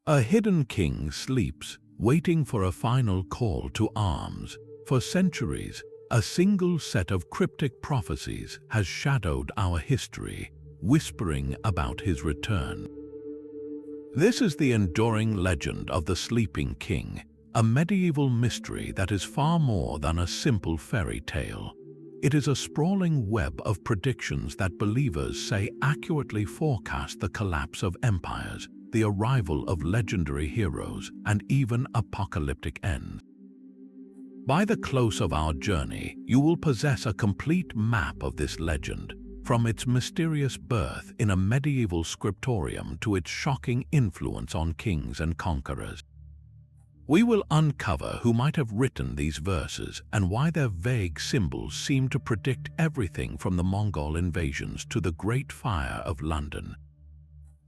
A hidden king sleeps, waiting for a final call to arms. For centuries, a single set of cryptic prophecies has shadowed our history, whispering about his return. This is the enduring legend of the Sleeping King, a medieval mystery that is far more than a simple fairy tale. It is a sprawling web of predictions that believers say accurately forecast the collapse of empires, the arrival of legendary heroes, and even apocalyptic ends. By the close of our journey, you will possess a complete map of this legend, from its mysterious birth in a medieval scriptorium to its shocking influence on kings and conquerors. We will uncover who might have written these verses and why their vague symbols seem to predict everything from the Mongol invasions to the Great Fire of London.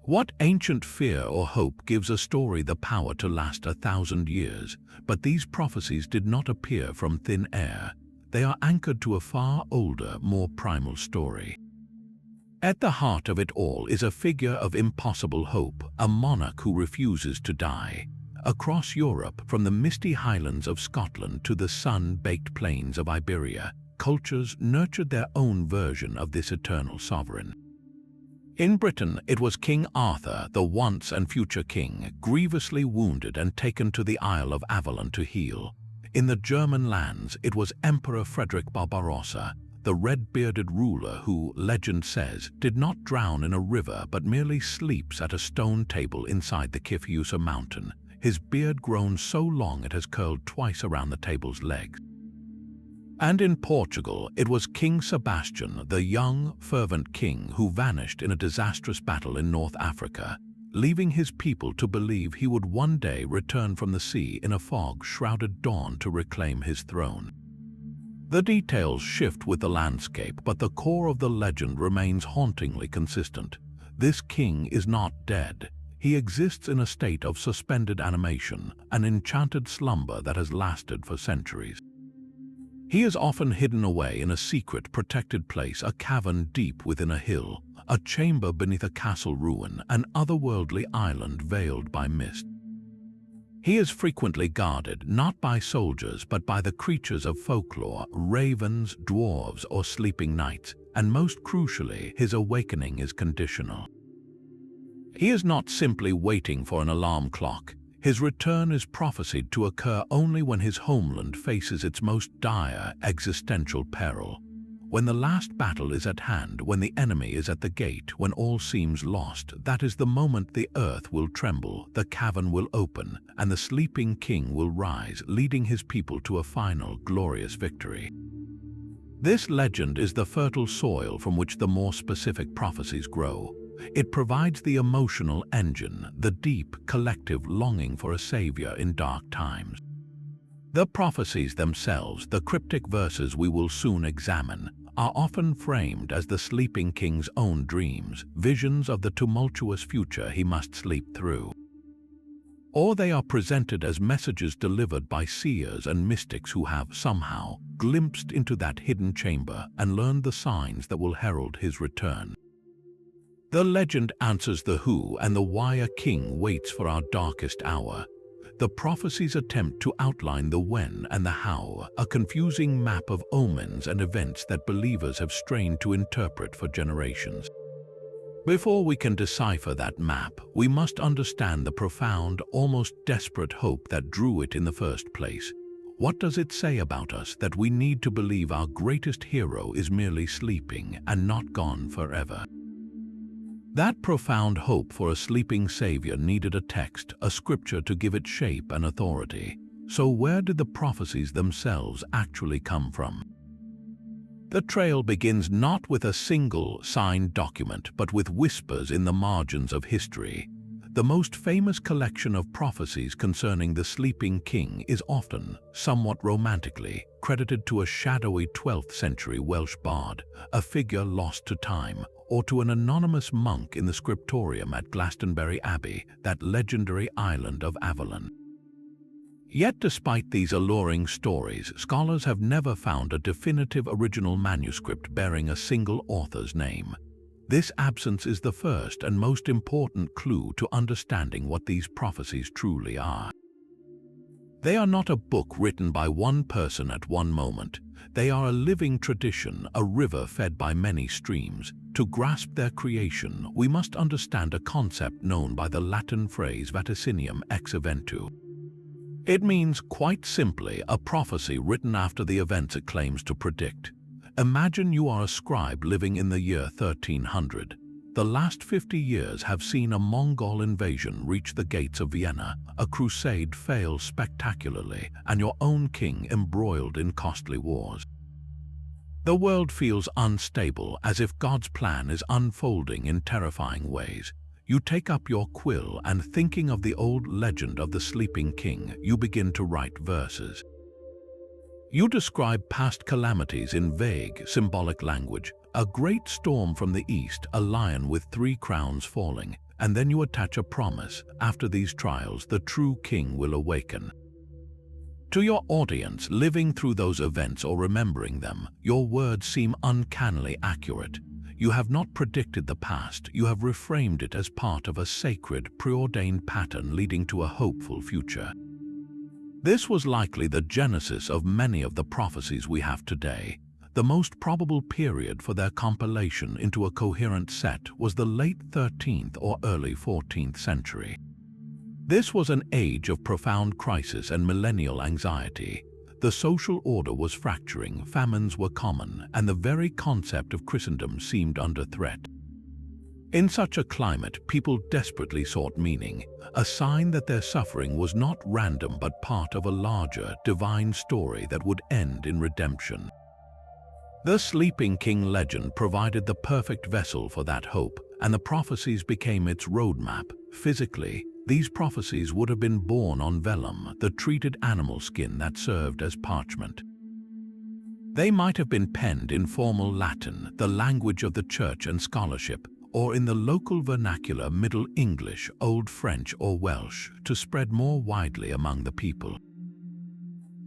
What ancient fear or hope gives a story the power to last 1,000 years? But these prophecies did not appear from thin air. They are anchored to a far older, more primal story. At the heart of it all is a figure of impossible hope, a monarch who refuses to die. Across Europe, from the misty highlands of Scotland to the sun-baked plains of Iberia, cultures nurtured their own version of this eternal sovereign. In Britain, it was King Arthur, the once and future king, grievously wounded and taken to the Isle of Avalon to heal. In the German lands, it was Emperor Frederick Barbarossa, the red-bearded ruler who, legend says, did not drown in a river but merely sleeps at a stone table inside the Kifjusa mountain, his beard grown so long it has curled twice around the table's legs. And in Portugal, it was King Sebastian, the young, fervent king who vanished in a disastrous battle in North Africa, leaving his people to believe he would one day return from the sea in a fog-shrouded dawn to reclaim his throne. The details shift with the landscape, but the core of the legend remains hauntingly consistent. This king is not dead. He exists in a state of suspended animation, an enchanted slumber that has lasted for centuries. He is often hidden away in a secret, protected place, a cavern deep within a hill, a chamber beneath a castle ruin, an otherworldly island veiled by mist. He is frequently guarded, not by soldiers, but by the creatures of folklore, ravens, dwarves, or sleeping knights, and most crucially, his awakening is conditional. He is not simply waiting for an alarm clock. His return is prophesied to occur only when his homeland faces its most dire existential peril. When the last battle is at hand, when the enemy is at the gate, when all seems lost, that is the moment the earth will tremble, the cavern will open, and the sleeping king will rise, leading his people to a final, glorious victory. This legend is the fertile soil from which the more specific prophecies grow. It provides the emotional engine, the deep, collective longing for a savior in dark times. The prophecies themselves, the cryptic verses we will soon examine, are often framed as the sleeping king's own dreams, visions of the tumultuous future he must sleep through. Or they are presented as messages delivered by seers and mystics who have, somehow, glimpsed into that hidden chamber and learned the signs that will herald his return. The legend answers the who and the why a king waits for our darkest hour. The prophecies attempt to outline the when and the how, a confusing map of omens and events that believers have strained to interpret for generations. Before we can decipher that map, we must understand the profound, almost desperate hope that drew it in the first place. What does it say about us that we need to believe our greatest hero is merely sleeping and not gone forever? That profound hope for a sleeping savior needed a text, a scripture to give it shape and authority. So where did the prophecies themselves actually come from? The trail begins not with a single signed document, but with whispers in the margins of history. The most famous collection of prophecies concerning the sleeping king is often, somewhat romantically, credited to a shadowy 12th century Welsh bard, a figure lost to time, or to an anonymous monk in the scriptorium at Glastonbury Abbey, that legendary island of Avalon. Yet despite these alluring stories, scholars have never found a definitive original manuscript bearing a single author's name. This absence is the first and most important clue to understanding what these prophecies truly are. They are not a book written by one person at one moment. They are a living tradition, a river fed by many streams. To grasp their creation, we must understand a concept known by the Latin phrase vaticinium ex eventu. It means, quite simply, a prophecy written after the events it claims to predict. Imagine you are a scribe living in the year 1300. The last 50 years have seen a Mongol invasion reach the gates of Vienna, a crusade fail spectacularly, and your own king embroiled in costly wars. The world feels unstable, as if God's plan is unfolding in terrifying ways. You take up your quill and, thinking of the old legend of the sleeping king, you begin to write verses. You describe past calamities in vague, symbolic language. A great storm from the east, a lion with 3 crowns falling, and then you attach a promise: after these trials, the true king will awaken. To your audience, living through those events or remembering them, your words seem uncannily accurate. You have not predicted the past, you have reframed it as part of a sacred, preordained pattern leading to a hopeful future. This was likely the genesis of many of the prophecies we have today. The most probable period for their compilation into a coherent set was the late 13th or early 14th century. This was an age of profound crisis and millennial anxiety. The social order was fracturing, famines were common, and the very concept of Christendom seemed under threat. In such a climate, people desperately sought meaning, a sign that their suffering was not random but part of a larger, divine story that would end in redemption. The Sleeping King legend provided the perfect vessel for that hope, and the prophecies became its roadmap. Physically, these prophecies would have been born on vellum, the treated animal skin that served as parchment. They might have been penned in formal Latin, the language of the church and scholarship, or in the local vernacular Middle English, Old French or Welsh, to spread more widely among the people.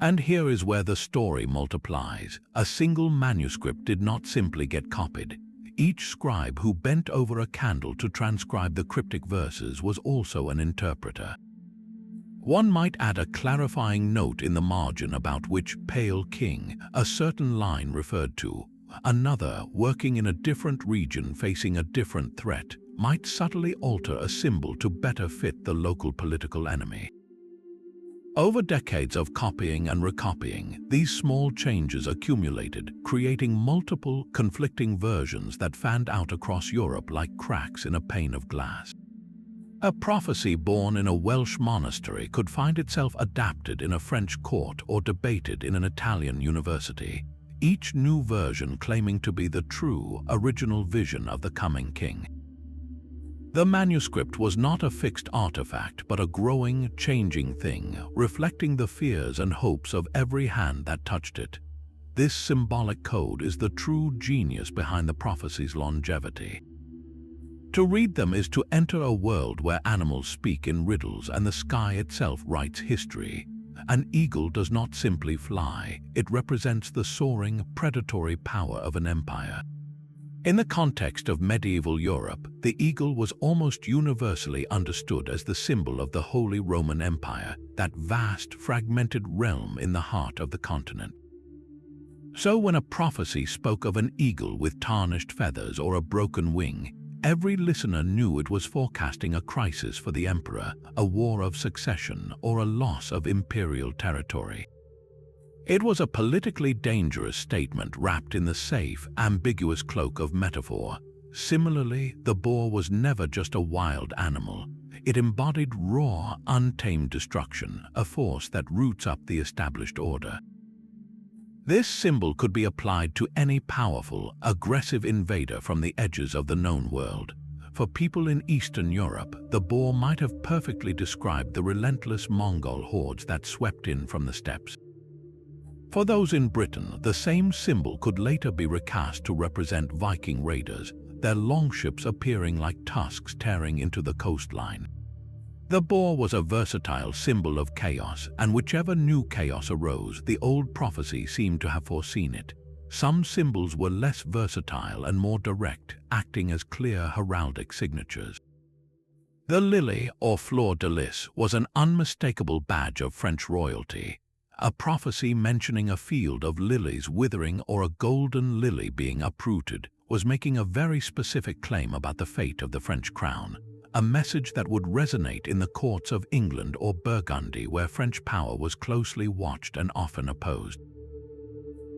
And here is where the story multiplies. A single manuscript did not simply get copied. Each scribe who bent over a candle to transcribe the cryptic verses was also an interpreter. One might add a clarifying note in the margin about which pale king a certain line referred to. Another, working in a different region facing a different threat, might subtly alter a symbol to better fit the local political enemy. Over decades of copying and recopying, these small changes accumulated, creating multiple, conflicting versions that fanned out across Europe like cracks in a pane of glass. A prophecy born in a Welsh monastery could find itself adapted in a French court or debated in an Italian university, each new version claiming to be the true, original vision of the coming king. The manuscript was not a fixed artifact, but a growing, changing thing, reflecting the fears and hopes of every hand that touched it. This symbolic code is the true genius behind the prophecy's longevity. To read them is to enter a world where animals speak in riddles and the sky itself writes history. An eagle does not simply fly, it represents the soaring, predatory power of an empire. In the context of medieval Europe, the eagle was almost universally understood as the symbol of the Holy Roman Empire, that vast, fragmented realm in the heart of the continent. So when a prophecy spoke of an eagle with tarnished feathers or a broken wing, every listener knew it was forecasting a crisis for the emperor, a war of succession, or a loss of imperial territory. It was a politically dangerous statement wrapped in the safe, ambiguous cloak of metaphor. Similarly, the boar was never just a wild animal. It embodied raw, untamed destruction, a force that roots up the established order. This symbol could be applied to any powerful, aggressive invader from the edges of the known world. For people in Eastern Europe, the boar might have perfectly described the relentless Mongol hordes that swept in from the steppes. For those in Britain, the same symbol could later be recast to represent Viking raiders, their longships appearing like tusks tearing into the coastline. The boar was a versatile symbol of chaos, and whichever new chaos arose, the old prophecy seemed to have foreseen it. Some symbols were less versatile and more direct, acting as clear heraldic signatures. The lily, or fleur de lis, was an unmistakable badge of French royalty. A prophecy mentioning a field of lilies withering or a golden lily being uprooted was making a very specific claim about the fate of the French crown, a message that would resonate in the courts of England or Burgundy, where French power was closely watched and often opposed.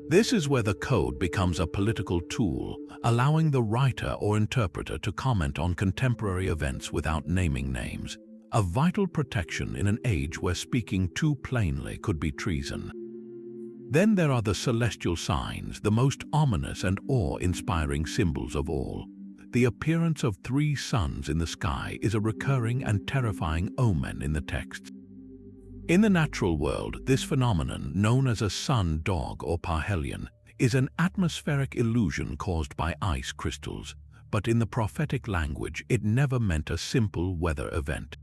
This is where the code becomes a political tool, allowing the writer or interpreter to comment on contemporary events without naming names, a vital protection in an age where speaking too plainly could be treason. Then there are the celestial signs, the most ominous and awe-inspiring symbols of all. The appearance of 3 suns in the sky is a recurring and terrifying omen in the texts. In the natural world, this phenomenon, known as a sun dog or parhelion, is an atmospheric illusion caused by ice crystals, but in the prophetic language it never meant a simple weather event.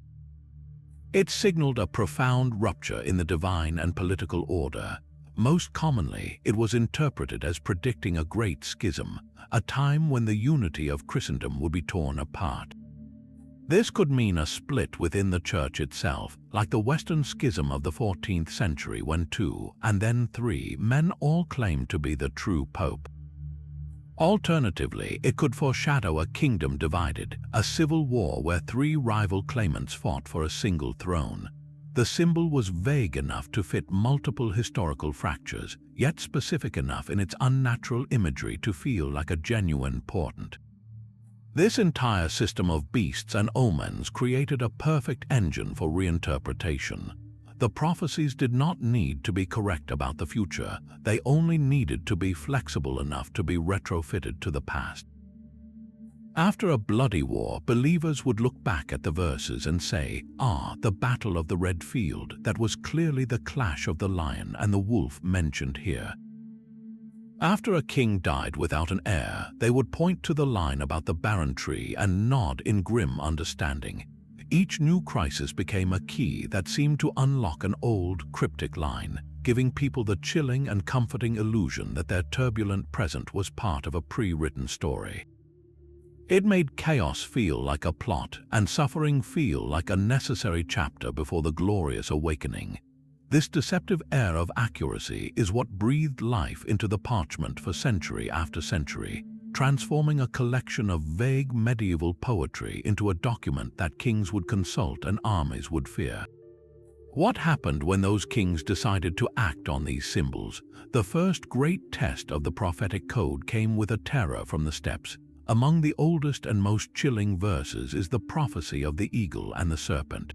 It signaled a profound rupture in the divine and political order. Most commonly, it was interpreted as predicting a great schism, a time when the unity of Christendom would be torn apart. This could mean a split within the Church itself, like the Western Schism of the 14th century when 2, and then 3, men all claimed to be the true Pope. Alternatively, it could foreshadow a kingdom divided, a civil war where 3 rival claimants fought for a single throne. The symbol was vague enough to fit multiple historical fractures, yet specific enough in its unnatural imagery to feel like a genuine portent. This entire system of beasts and omens created a perfect engine for reinterpretation. The prophecies did not need to be correct about the future, they only needed to be flexible enough to be retrofitted to the past. After a bloody war, believers would look back at the verses and say, the battle of the red field, that was clearly the clash of the lion and the wolf mentioned here. After a king died without an heir, they would point to the line about the barren tree and nod in grim understanding. Each new crisis became a key that seemed to unlock an old, cryptic line, giving people the chilling and comforting illusion that their turbulent present was part of a pre-written story. It made chaos feel like a plot and suffering feel like a necessary chapter before the glorious awakening. This deceptive air of accuracy is what breathed life into the parchment for century after century, transforming a collection of vague medieval poetry into a document that kings would consult and armies would fear. What happened when those kings decided to act on these symbols? The first great test of the prophetic code came with a terror from the steppes. Among the oldest and most chilling verses is the prophecy of the eagle and the serpent.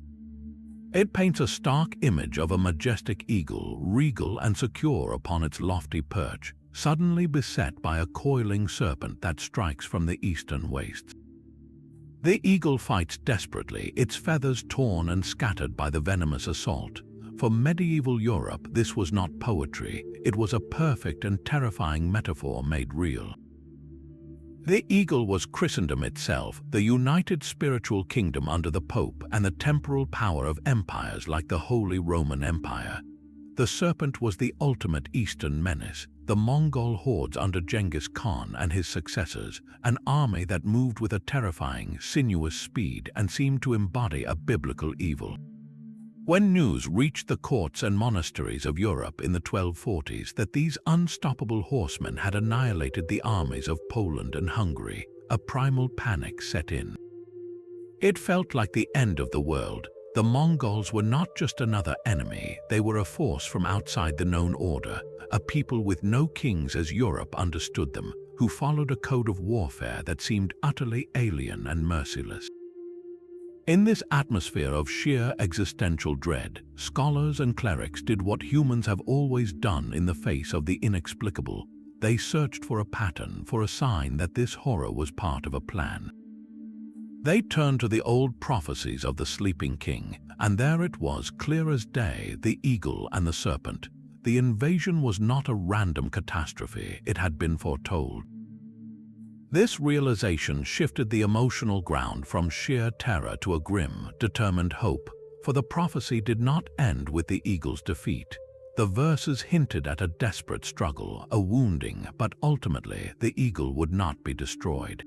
It paints a stark image of a majestic eagle, regal and secure upon its lofty perch, suddenly beset by a coiling serpent that strikes from the eastern wastes. The eagle fights desperately, its feathers torn and scattered by the venomous assault. For medieval Europe, this was not poetry, it was a perfect and terrifying metaphor made real. The eagle was Christendom itself, the united spiritual kingdom under the Pope and the temporal power of empires like the Holy Roman Empire. The serpent was the ultimate Eastern menace, the Mongol hordes under Genghis Khan and his successors, an army that moved with a terrifying, sinuous speed and seemed to embody a biblical evil. When news reached the courts and monasteries of Europe in the 1240s that these unstoppable horsemen had annihilated the armies of Poland and Hungary, a primal panic set in. It felt like the end of the world. The Mongols were not just another enemy, they were a force from outside the known order, a people with no kings as Europe understood them, who followed a code of warfare that seemed utterly alien and merciless. In this atmosphere of sheer existential dread, scholars and clerics did what humans have always done in the face of the inexplicable. They searched for a pattern, for a sign that this horror was part of a plan. They turned to the old prophecies of the sleeping king, and there it was, clear as day, the eagle and the serpent. The invasion was not a random catastrophe, it had been foretold. This realization shifted the emotional ground from sheer terror to a grim, determined hope, for the prophecy did not end with the eagle's defeat. The verses hinted at a desperate struggle, a wounding, but ultimately the eagle would not be destroyed.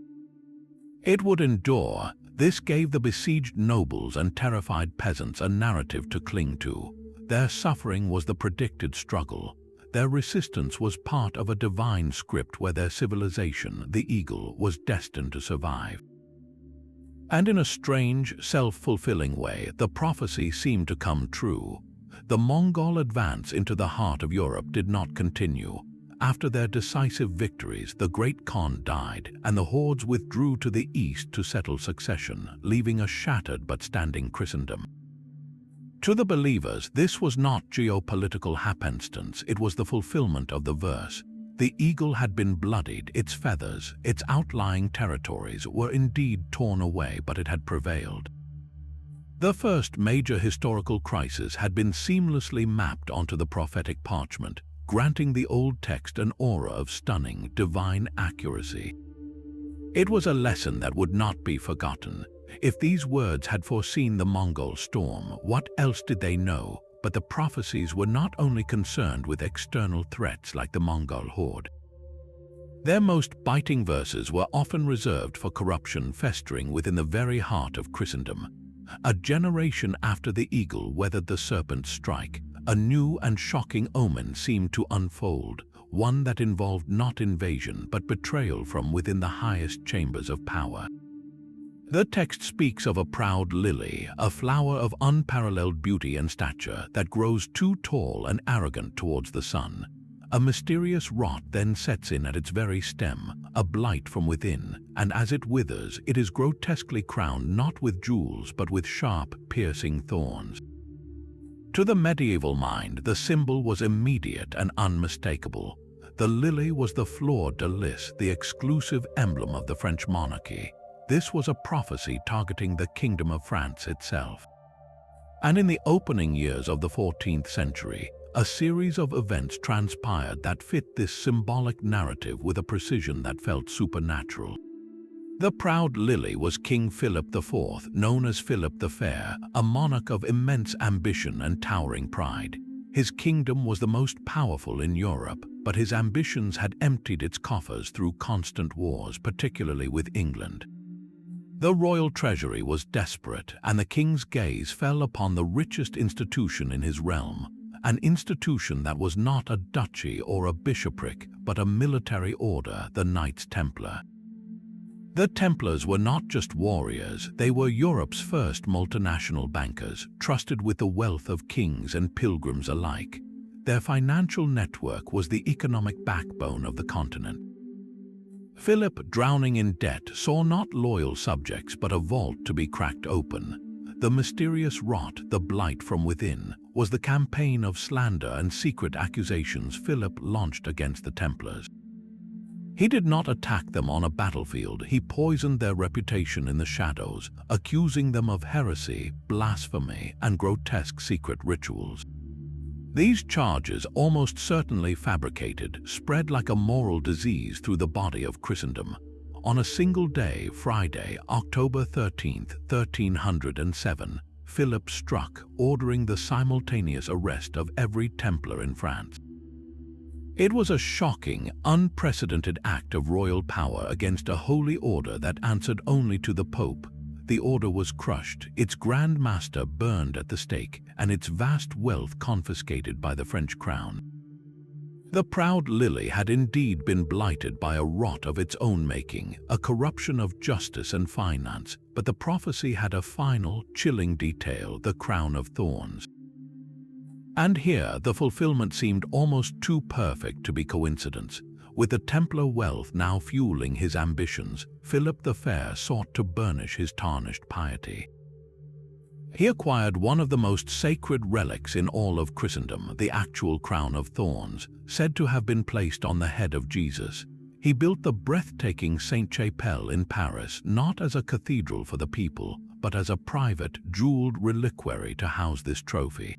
It would endure. This gave the besieged nobles and terrified peasants a narrative to cling to. Their suffering was the predicted struggle. Their resistance was part of a divine script where their civilization, the eagle, was destined to survive. And in a strange, self-fulfilling way, the prophecy seemed to come true. The Mongol advance into the heart of Europe did not continue. After their decisive victories, the great Khan died, and the hordes withdrew to the east to settle succession, leaving a shattered but standing Christendom. To the believers, this was not geopolitical happenstance, it was the fulfillment of the verse. The eagle had been bloodied, its feathers, its outlying territories were indeed torn away, but it had prevailed. The first major historical crisis had been seamlessly mapped onto the prophetic parchment, granting the old text an aura of stunning, divine accuracy. It was a lesson that would not be forgotten. If these words had foreseen the Mongol storm, what else did they know? But the prophecies were not only concerned with external threats like the Mongol horde. Their most biting verses were often reserved for corruption festering within the very heart of Christendom. A generation after the eagle weathered the serpent's strike, a new and shocking omen seemed to unfold, one that involved not invasion but betrayal from within the highest chambers of power. The text speaks of a proud lily, a flower of unparalleled beauty and stature that grows too tall and arrogant towards the sun. A mysterious rot then sets in at its very stem, a blight from within, and as it withers, it is grotesquely crowned not with jewels but with sharp, piercing thorns. To the medieval mind, the symbol was immediate and unmistakable. The lily was the fleur de lis, the exclusive emblem of the French monarchy. This was a prophecy targeting the Kingdom of France itself. And in the opening years of the 14th century, a series of events transpired that fit this symbolic narrative with a precision that felt supernatural. The proud lily was King Philip IV, known as Philip the Fair, a monarch of immense ambition and towering pride. His kingdom was the most powerful in Europe, but his ambitions had emptied its coffers through constant wars, particularly with England. The royal treasury was desperate, and the king's gaze fell upon the richest institution in his realm, an institution that was not a duchy or a bishopric, but a military order, the Knights Templar. The Templars were not just warriors, they were Europe's first multinational bankers, trusted with the wealth of kings and pilgrims alike. Their financial network was the economic backbone of the continent. Philip, drowning in debt, saw not loyal subjects but a vault to be cracked open. The mysterious rot, the blight from within, was the campaign of slander and secret accusations Philip launched against the Templars. He did not attack them on a battlefield, he poisoned their reputation in the shadows, accusing them of heresy, blasphemy, and grotesque secret rituals. These charges, almost certainly fabricated, spread like a moral disease through the body of Christendom. On a single day, Friday, October 13, 1307, Philip struck, ordering the simultaneous arrest of every Templar in France. It was a shocking, unprecedented act of royal power against a holy order that answered only to the Pope. The order was crushed, its Grand Master burned at the stake, and its vast wealth confiscated by the French crown. The proud lily had indeed been blighted by a rot of its own making, a corruption of justice and finance, but the prophecy had a final, chilling detail, the crown of thorns. And here, the fulfillment seemed almost too perfect to be coincidence. With the Templar wealth now fueling his ambitions, Philip the Fair sought to burnish his tarnished piety. He acquired one of the most sacred relics in all of Christendom, the actual crown of thorns, said to have been placed on the head of Jesus. He built the breathtaking Sainte-Chapelle in Paris not as a cathedral for the people, but as a private, jeweled reliquary to house this trophy.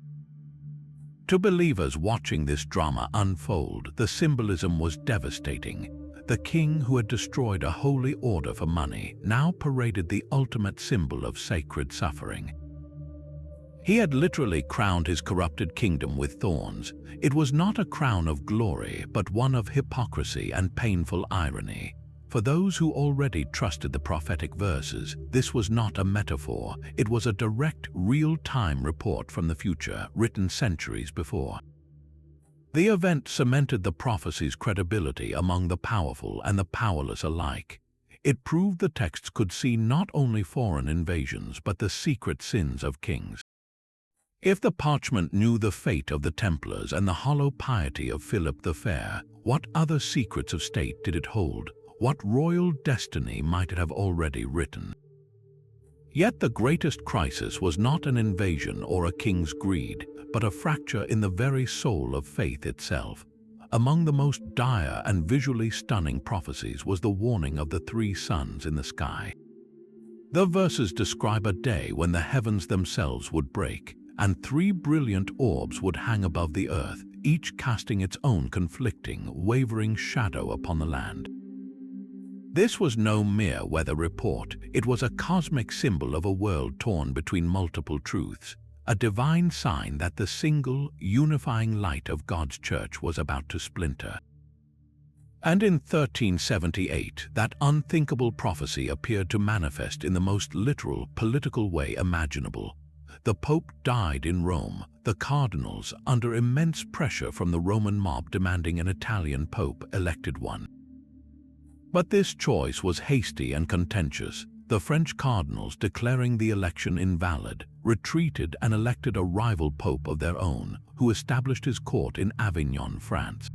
To believers watching this drama unfold, the symbolism was devastating. The king who had destroyed a holy order for money now paraded the ultimate symbol of sacred suffering. He had literally crowned his corrupted kingdom with thorns. It was not a crown of glory, but one of hypocrisy and painful irony. For those who already trusted the prophetic verses, this was not a metaphor. It was a direct, real-time report from the future, written centuries before. The event cemented the prophecy's credibility among the powerful and the powerless alike. It proved the texts could see not only foreign invasions, but the secret sins of kings. If the parchment knew the fate of the Templars and the hollow piety of Philip the Fair, what other secrets of state did it hold? What royal destiny might it have already written? Yet the greatest crisis was not an invasion or a king's greed, but a fracture in the very soul of faith itself. Among the most dire and visually stunning prophecies was the warning of the three suns in the sky. The verses describe a day when the heavens themselves would break, and three brilliant orbs would hang above the earth, each casting its own conflicting, wavering shadow upon the land. This was no mere weather report. It was a cosmic symbol of a world torn between multiple truths, a divine sign that the single, unifying light of God's church was about to splinter. And in 1378, that unthinkable prophecy appeared to manifest in the most literal, political way imaginable. The Pope died in Rome, the cardinals, under immense pressure from the Roman mob demanding an Italian pope, elected one. But this choice was hasty and contentious. The French cardinals, declaring the election invalid, retreated and elected a rival pope of their own, who established his court in Avignon, France.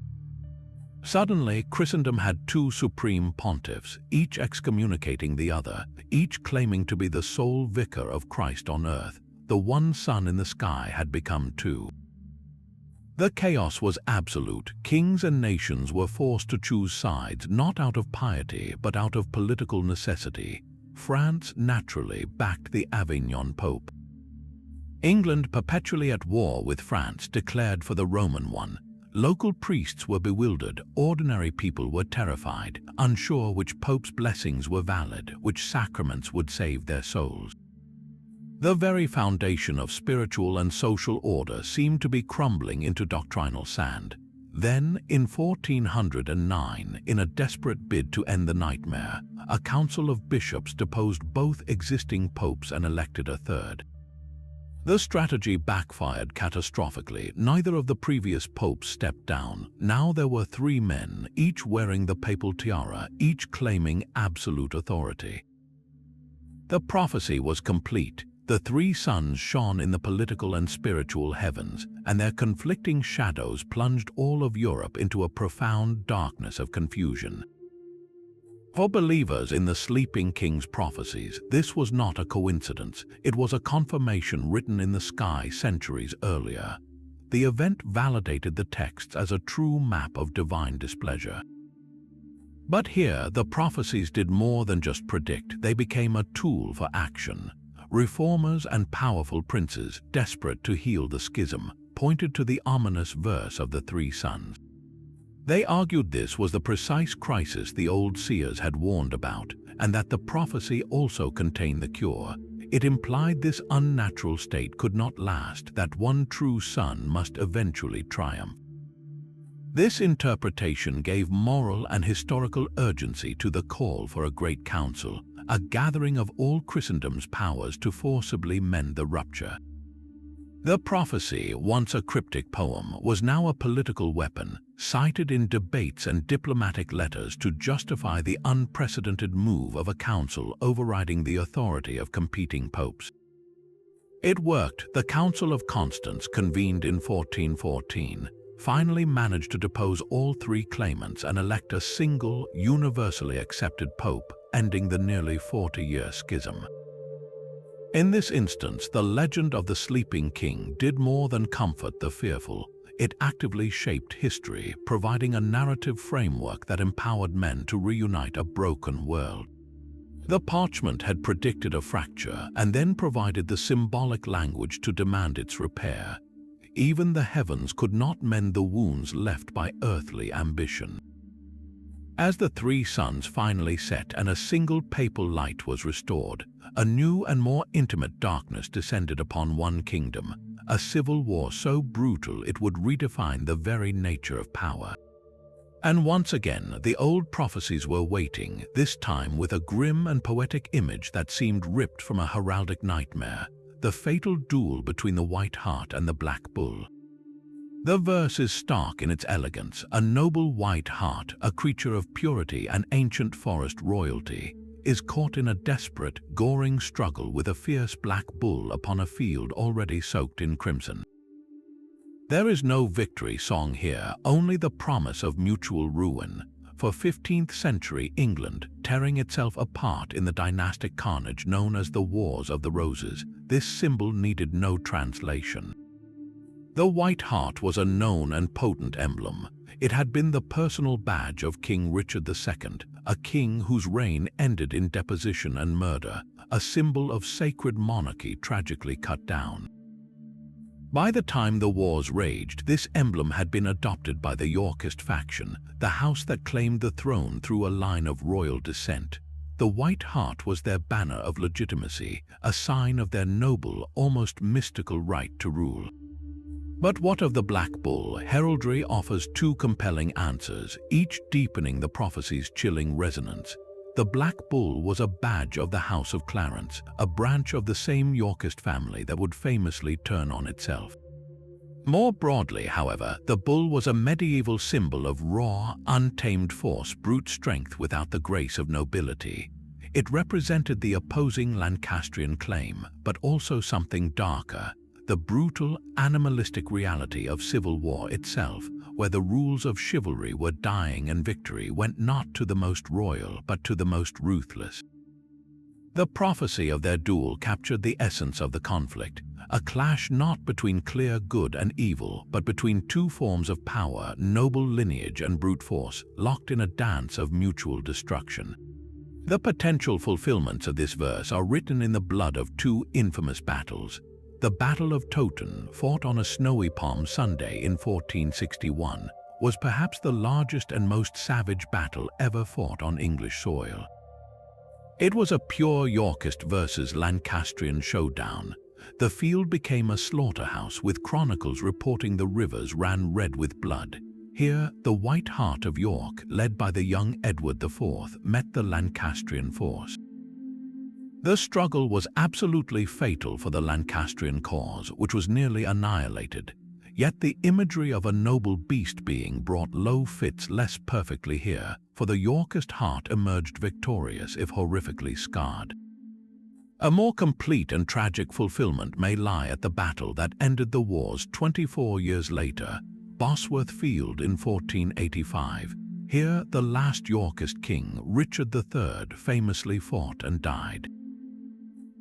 Suddenly, Christendom had two supreme pontiffs, each excommunicating the other, each claiming to be the sole vicar of Christ on earth. The one sun in the sky had become two. The chaos was absolute. Kings and nations were forced to choose sides, not out of piety, but out of political necessity. France naturally backed the Avignon Pope. England, perpetually at war with France, declared for the Roman one. Local priests were bewildered, ordinary people were terrified, unsure which pope's blessings were valid, which sacraments would save their souls. The very foundation of spiritual and social order seemed to be crumbling into doctrinal sand. Then, in 1409, in a desperate bid to end the nightmare, a council of bishops deposed both existing popes and elected a third. The strategy backfired catastrophically. Neither of the previous popes stepped down. Now there were three men, each wearing the papal tiara, each claiming absolute authority. The prophecy was complete. The three suns shone in the political and spiritual heavens, and their conflicting shadows plunged all of Europe into a profound darkness of confusion. For believers in the sleeping king's prophecies, this was not a coincidence. It was a confirmation written in the sky centuries earlier. The event validated the texts as a true map of divine displeasure. But here, the prophecies did more than just predict. They became a tool for action. Reformers and powerful princes, desperate to heal the schism, pointed to the ominous verse of the three suns. They argued this was the precise crisis the old seers had warned about, and that the prophecy also contained the cure. It implied this unnatural state could not last, that one true sun must eventually triumph. This interpretation gave moral and historical urgency to the call for a great council, a gathering of all Christendom's powers to forcibly mend the rupture. The prophecy, once a cryptic poem, was now a political weapon, cited in debates and diplomatic letters to justify the unprecedented move of a council overriding the authority of competing popes. It worked. The Council of Constance, convened in 1414, finally managed to depose all three claimants and elect a single, universally accepted pope, ending the nearly 40-year schism. In this instance, the legend of the sleeping king did more than comfort the fearful. It actively shaped history, providing a narrative framework that empowered men to reunite a broken world. The parchment had predicted a fracture and then provided the symbolic language to demand its repair. Even the heavens could not mend the wounds left by earthly ambition. As the three suns finally set and a single papal light was restored, a new and more intimate darkness descended upon one kingdom, a civil war so brutal it would redefine the very nature of power. And once again, the old prophecies were waiting, this time with a grim and poetic image that seemed ripped from a heraldic nightmare, the fatal duel between the white hart and the black bull. The verse is stark in its elegance. A noble white hart, a creature of purity and ancient forest royalty, is caught in a desperate, goring struggle with a fierce black bull upon a field already soaked in crimson. There is no victory song here, only the promise of mutual ruin. For 15th century England, tearing itself apart in the dynastic carnage known as the Wars of the Roses, this symbol needed no translation. The white hart was a known and potent emblem. It had been the personal badge of King Richard II, a king whose reign ended in deposition and murder, a symbol of sacred monarchy tragically cut down. By the time the wars raged, this emblem had been adopted by the Yorkist faction, the house that claimed the throne through a line of royal descent. The white hart was their banner of legitimacy, a sign of their noble, almost mystical right to rule. But what of the black bull? Heraldry offers two compelling answers, each deepening the prophecy's chilling resonance. The black bull was a badge of the House of Clarence, a branch of the same Yorkist family that would famously turn on itself. More broadly, however, the bull was a medieval symbol of raw, untamed force, brute strength without the grace of nobility. It represented the opposing Lancastrian claim, but also something darker, the brutal, animalistic reality of civil war itself, where the rules of chivalry were dying and victory went not to the most royal but to the most ruthless. The prophecy of their duel captured the essence of the conflict, a clash not between clear good and evil, but between two forms of power, noble lineage and brute force, locked in a dance of mutual destruction. The potential fulfillments of this verse are written in the blood of two infamous battles. The Battle of Towton, fought on a snowy Palm Sunday in 1461, was perhaps the largest and most savage battle ever fought on English soil. It was a pure Yorkist versus Lancastrian showdown. The field became a slaughterhouse, with chronicles reporting the rivers ran red with blood. Here, the White Hart of York, led by the young Edward IV, met the Lancastrian force. The struggle was absolutely fatal for the Lancastrian cause, which was nearly annihilated. Yet the imagery of a noble beast being brought low fits less perfectly here, for the Yorkist hart emerged victorious if horrifically scarred. A more complete and tragic fulfillment may lie at the battle that ended the wars 24 years later, Bosworth Field in 1485. Here, the last Yorkist king, Richard III, famously fought and died.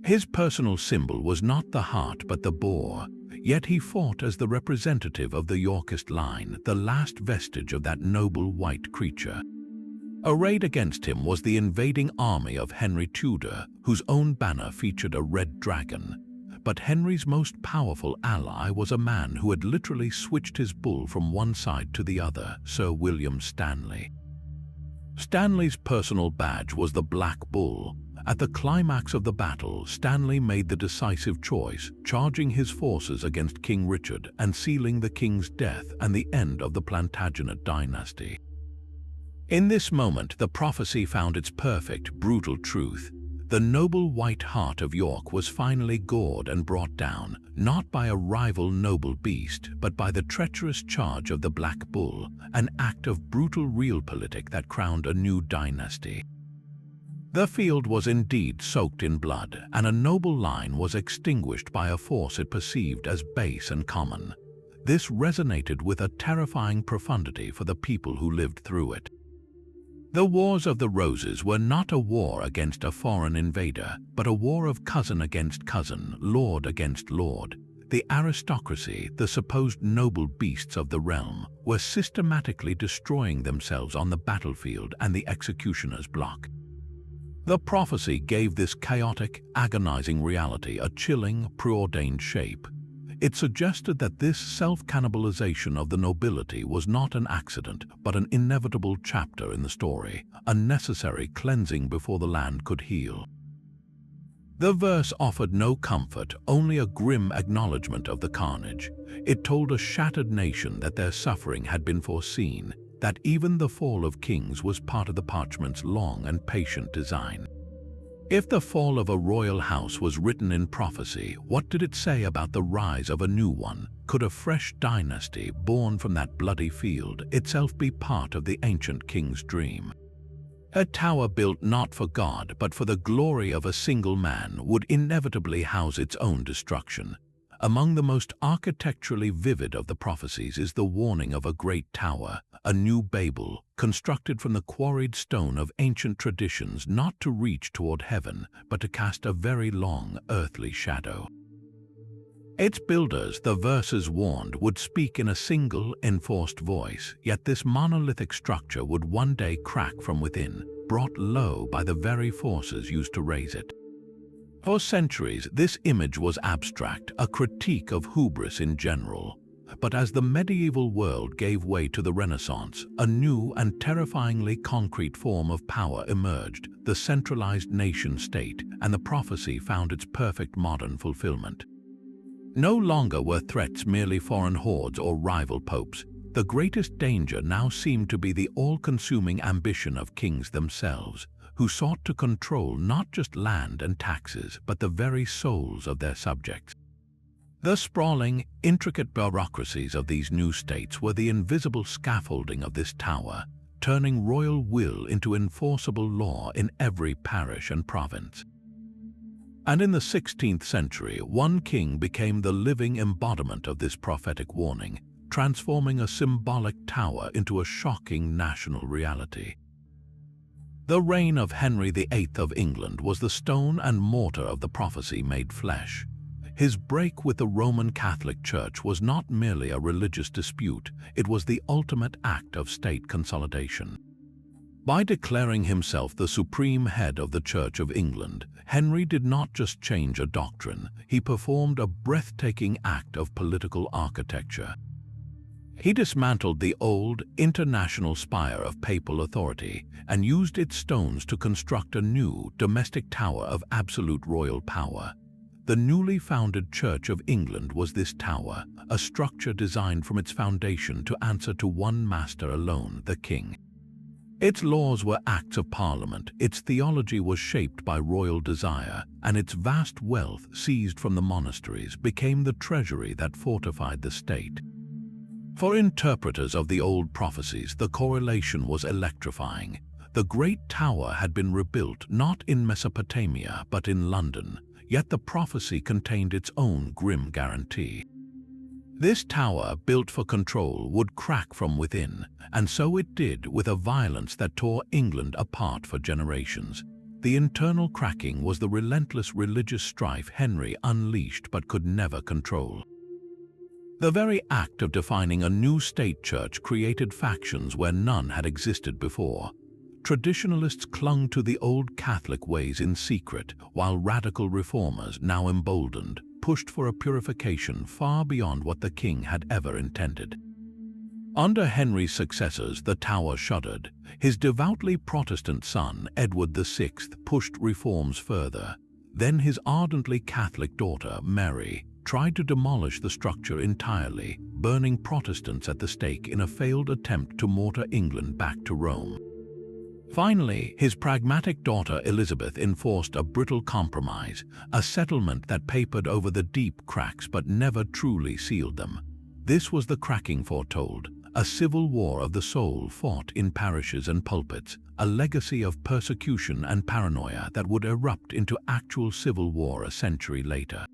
His personal symbol was not the hart but the boar, yet he fought as the representative of the Yorkist line, the last vestige of that noble white creature. Arrayed against him was the invading army of Henry Tudor, whose own banner featured a red dragon. But Henry's most powerful ally was a man who had literally switched his bull from one side to the other, Sir William Stanley. Stanley's personal badge was the black bull. At the climax of the battle, Stanley made the decisive choice, charging his forces against King Richard and sealing the king's death and the end of the Plantagenet dynasty. In this moment, the prophecy found its perfect, brutal truth. The noble White Hart of York was finally gored and brought down, not by a rival noble beast, but by the treacherous charge of the Black Bull, an act of brutal realpolitik that crowned a new dynasty. The field was indeed soaked in blood, and a noble line was extinguished by a force it perceived as base and common. This resonated with a terrifying profundity for the people who lived through it. The Wars of the Roses were not a war against a foreign invader, but a war of cousin against cousin, lord against lord. The aristocracy, the supposed noble beasts of the realm, were systematically destroying themselves on the battlefield and the executioner's block. The prophecy gave this chaotic, agonizing reality a chilling, preordained shape. It suggested that this self-cannibalization of the nobility was not an accident, but an inevitable chapter in the story, a necessary cleansing before the land could heal. The verse offered no comfort, only a grim acknowledgement of the carnage. It told a shattered nation that their suffering had been foreseen, that even the fall of kings was part of the parchment's long and patient design. If the fall of a royal house was written in prophecy, what did it say about the rise of a new one? Could a fresh dynasty born from that bloody field itself be part of the ancient king's dream? A tower built not for God but for the glory of a single man would inevitably house its own destruction. Among the most architecturally vivid of the prophecies is the warning of a great tower, a new Babel, constructed from the quarried stone of ancient traditions, not to reach toward heaven, but to cast a very long earthly shadow. Its builders, the verses warned, would speak in a single, enforced voice, yet this monolithic structure would one day crack from within, brought low by the very forces used to raise it. For centuries, this image was abstract, a critique of hubris in general. But as the medieval world gave way to the Renaissance, a new and terrifyingly concrete form of power emerged, the centralized nation-state, and the prophecy found its perfect modern fulfillment. No longer were threats merely foreign hordes or rival popes. The greatest danger now seemed to be the all-consuming ambition of kings themselves, who sought to control not just land and taxes, but the very souls of their subjects. The sprawling, intricate bureaucracies of these new states were the invisible scaffolding of this tower, turning royal will into enforceable law in every parish and province. And in the 16th century, one king became the living embodiment of this prophetic warning, transforming a symbolic tower into a shocking national reality. The reign of Henry VIII of England was the stone and mortar of the prophecy made flesh. His break with the Roman Catholic Church was not merely a religious dispute, it was the ultimate act of state consolidation. By declaring himself the supreme head of the Church of England, Henry did not just change a doctrine, he performed a breathtaking act of political architecture. He dismantled the old, international spire of papal authority and used its stones to construct a new, domestic tower of absolute royal power. The newly founded Church of England was this tower, a structure designed from its foundation to answer to one master alone, the king. Its laws were acts of parliament, its theology was shaped by royal desire, and its vast wealth, seized from the monasteries, became the treasury that fortified the state. For interpreters of the old prophecies, the correlation was electrifying. The great tower had been rebuilt not in Mesopotamia but in London, yet the prophecy contained its own grim guarantee. This tower, built for control, would crack from within, and so it did, with a violence that tore England apart for generations. The internal cracking was the relentless religious strife Henry unleashed but could never control. The very act of defining a new state church created factions where none had existed before. Traditionalists clung to the old Catholic ways in secret, while radical reformers, now emboldened, pushed for a purification far beyond what the king had ever intended. Under Henry's successors, the tower shuddered. His devoutly Protestant son, Edward VI, pushed reforms further. Then his ardently Catholic daughter, Mary, tried to demolish the structure entirely, burning Protestants at the stake in a failed attempt to mortar England back to Rome. Finally, his pragmatic daughter Elizabeth enforced a brittle compromise, a settlement that papered over the deep cracks but never truly sealed them. This was the cracking foretold, a civil war of the soul fought in parishes and pulpits, a legacy of persecution and paranoia that would erupt into actual civil war a century later.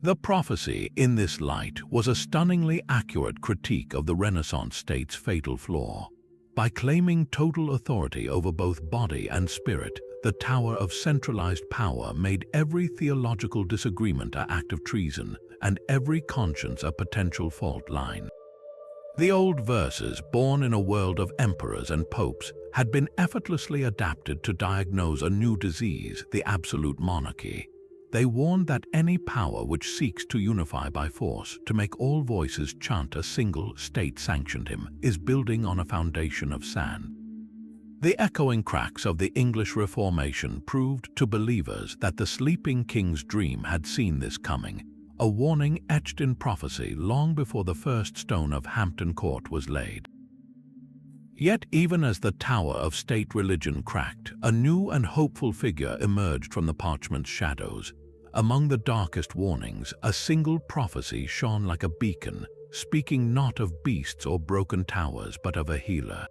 The prophecy, in this light, was a stunningly accurate critique of the Renaissance state's fatal flaw. By claiming total authority over both body and spirit, the tower of centralized power made every theological disagreement an act of treason and every conscience a potential fault line. The old verses, born in a world of emperors and popes, had been effortlessly adapted to diagnose a new disease, the absolute monarchy. They warned that any power which seeks to unify by force, to make all voices chant a single state-sanctioned hymn, is building on a foundation of sand. The echoing cracks of the English Reformation proved to believers that the sleeping king's dream had seen this coming, a warning etched in prophecy long before the first stone of Hampton Court was laid. Yet even as the tower of state religion cracked, a new and hopeful figure emerged from the parchment's shadows. Among the darkest warnings, a single prophecy shone like a beacon, speaking not of beasts or broken towers, but of a healer.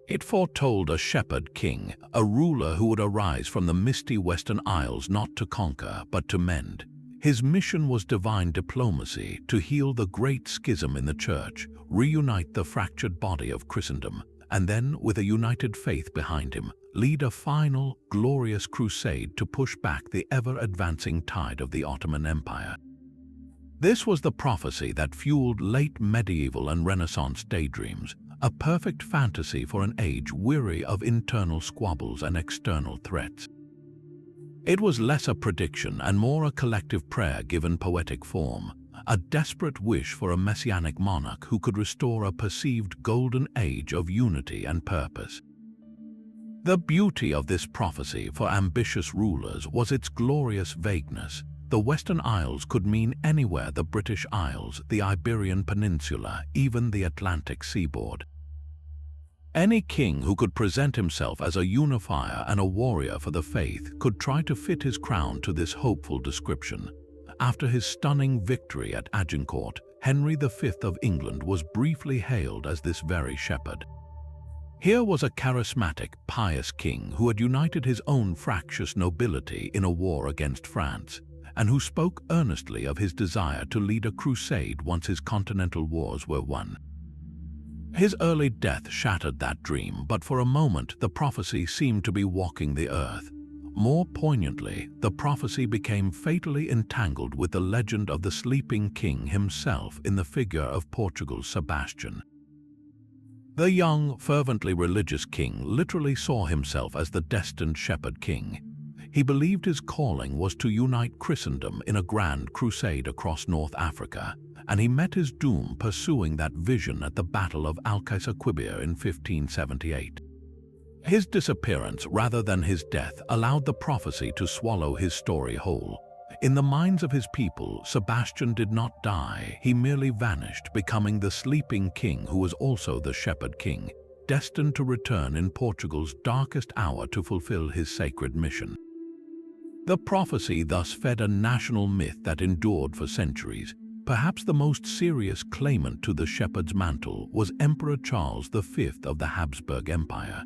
It foretold a shepherd king, a ruler who would arise from the misty Western Isles not to conquer, but to mend. His mission was divine diplomacy, to heal the great schism in the church, reunite the fractured body of Christendom, and then, with a united faith behind him, lead a final, glorious crusade to push back the ever-advancing tide of the Ottoman Empire. This was the prophecy that fueled late medieval and Renaissance daydreams, a perfect fantasy for an age weary of internal squabbles and external threats. It was less a prediction and more a collective prayer given poetic form, a desperate wish for a messianic monarch who could restore a perceived golden age of unity and purpose. The beauty of this prophecy for ambitious rulers was its glorious vagueness. The Western Isles could mean anywhere: the British Isles, the Iberian Peninsula, even the Atlantic seaboard. Any king who could present himself as a unifier and a warrior for the faith could try to fit his crown to this hopeful description. After his stunning victory at Agincourt, Henry V of England was briefly hailed as this very shepherd. Here was a charismatic, pious king who had united his own fractious nobility in a war against France, and who spoke earnestly of his desire to lead a crusade once his continental wars were won. His early death shattered that dream, but for a moment the prophecy seemed to be walking the earth. More poignantly, the prophecy became fatally entangled with the legend of the sleeping king himself in the figure of Portugal's Sebastian. The young, fervently religious king literally saw himself as the destined shepherd king. He believed his calling was to unite Christendom in a grand crusade across North Africa, and he met his doom pursuing that vision at the Battle of Alcaiçaquibir in 1578. His disappearance, rather than his death, allowed the prophecy to swallow his story whole. In the minds of his people, Sebastian did not die, he merely vanished, becoming the sleeping king who was also the shepherd king, destined to return in Portugal's darkest hour to fulfill his sacred mission. The prophecy thus fed a national myth that endured for centuries. Perhaps the most serious claimant to the shepherd's mantle was Emperor Charles V of the Habsburg Empire.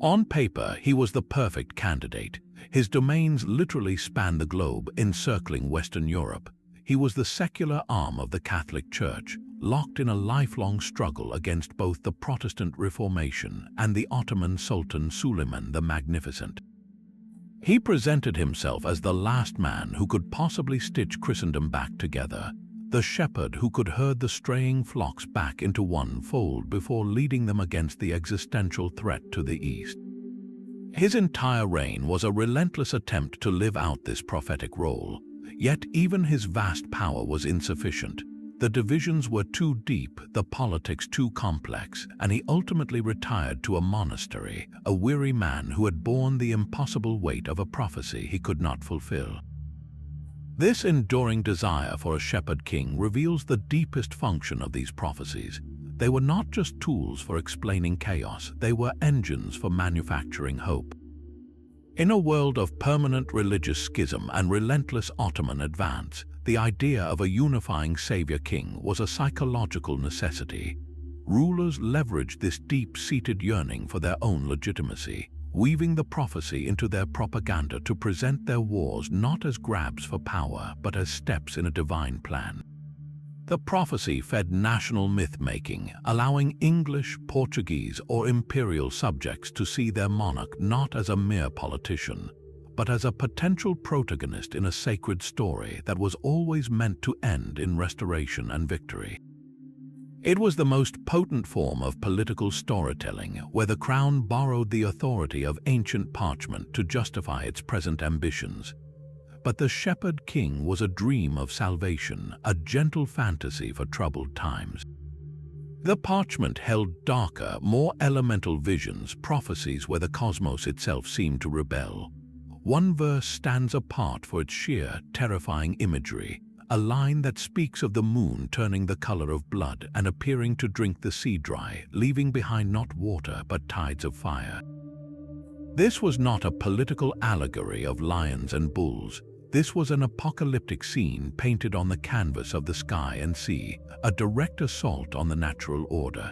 On paper, he was the perfect candidate. His domains literally spanned the globe, encircling Western Europe. He was the secular arm of the Catholic Church, locked in a lifelong struggle against both the Protestant Reformation and the Ottoman Sultan Suleiman the Magnificent. He presented himself as the last man who could possibly stitch Christendom back together, the shepherd who could herd the straying flocks back into one fold before leading them against the existential threat to the east. His entire reign was a relentless attempt to live out this prophetic role, yet even his vast power was insufficient. The divisions were too deep, the politics too complex, and he ultimately retired to a monastery, a weary man who had borne the impossible weight of a prophecy he could not fulfill. This enduring desire for a shepherd king reveals the deepest function of these prophecies. They were not just tools for explaining chaos, they were engines for manufacturing hope. In a world of permanent religious schism and relentless Ottoman advance, the idea of a unifying savior king was a psychological necessity. Rulers leveraged this deep-seated yearning for their own legitimacy, weaving the prophecy into their propaganda to present their wars not as grabs for power, but as steps in a divine plan. The prophecy fed national myth-making, allowing English, Portuguese, or imperial subjects to see their monarch not as a mere politician, but as a potential protagonist in a sacred story that was always meant to end in restoration and victory. It was the most potent form of political storytelling, where the crown borrowed the authority of ancient parchment to justify its present ambitions. But the shepherd king was a dream of salvation, a gentle fantasy for troubled times. The parchment held darker, more elemental visions, prophecies where the cosmos itself seemed to rebel. One verse stands apart for its sheer, terrifying imagery, a line that speaks of the moon turning the color of blood and appearing to drink the sea dry, leaving behind not water but tides of fire. This was not a political allegory of lions and bulls. This was an apocalyptic scene painted on the canvas of the sky and sea, a direct assault on the natural order.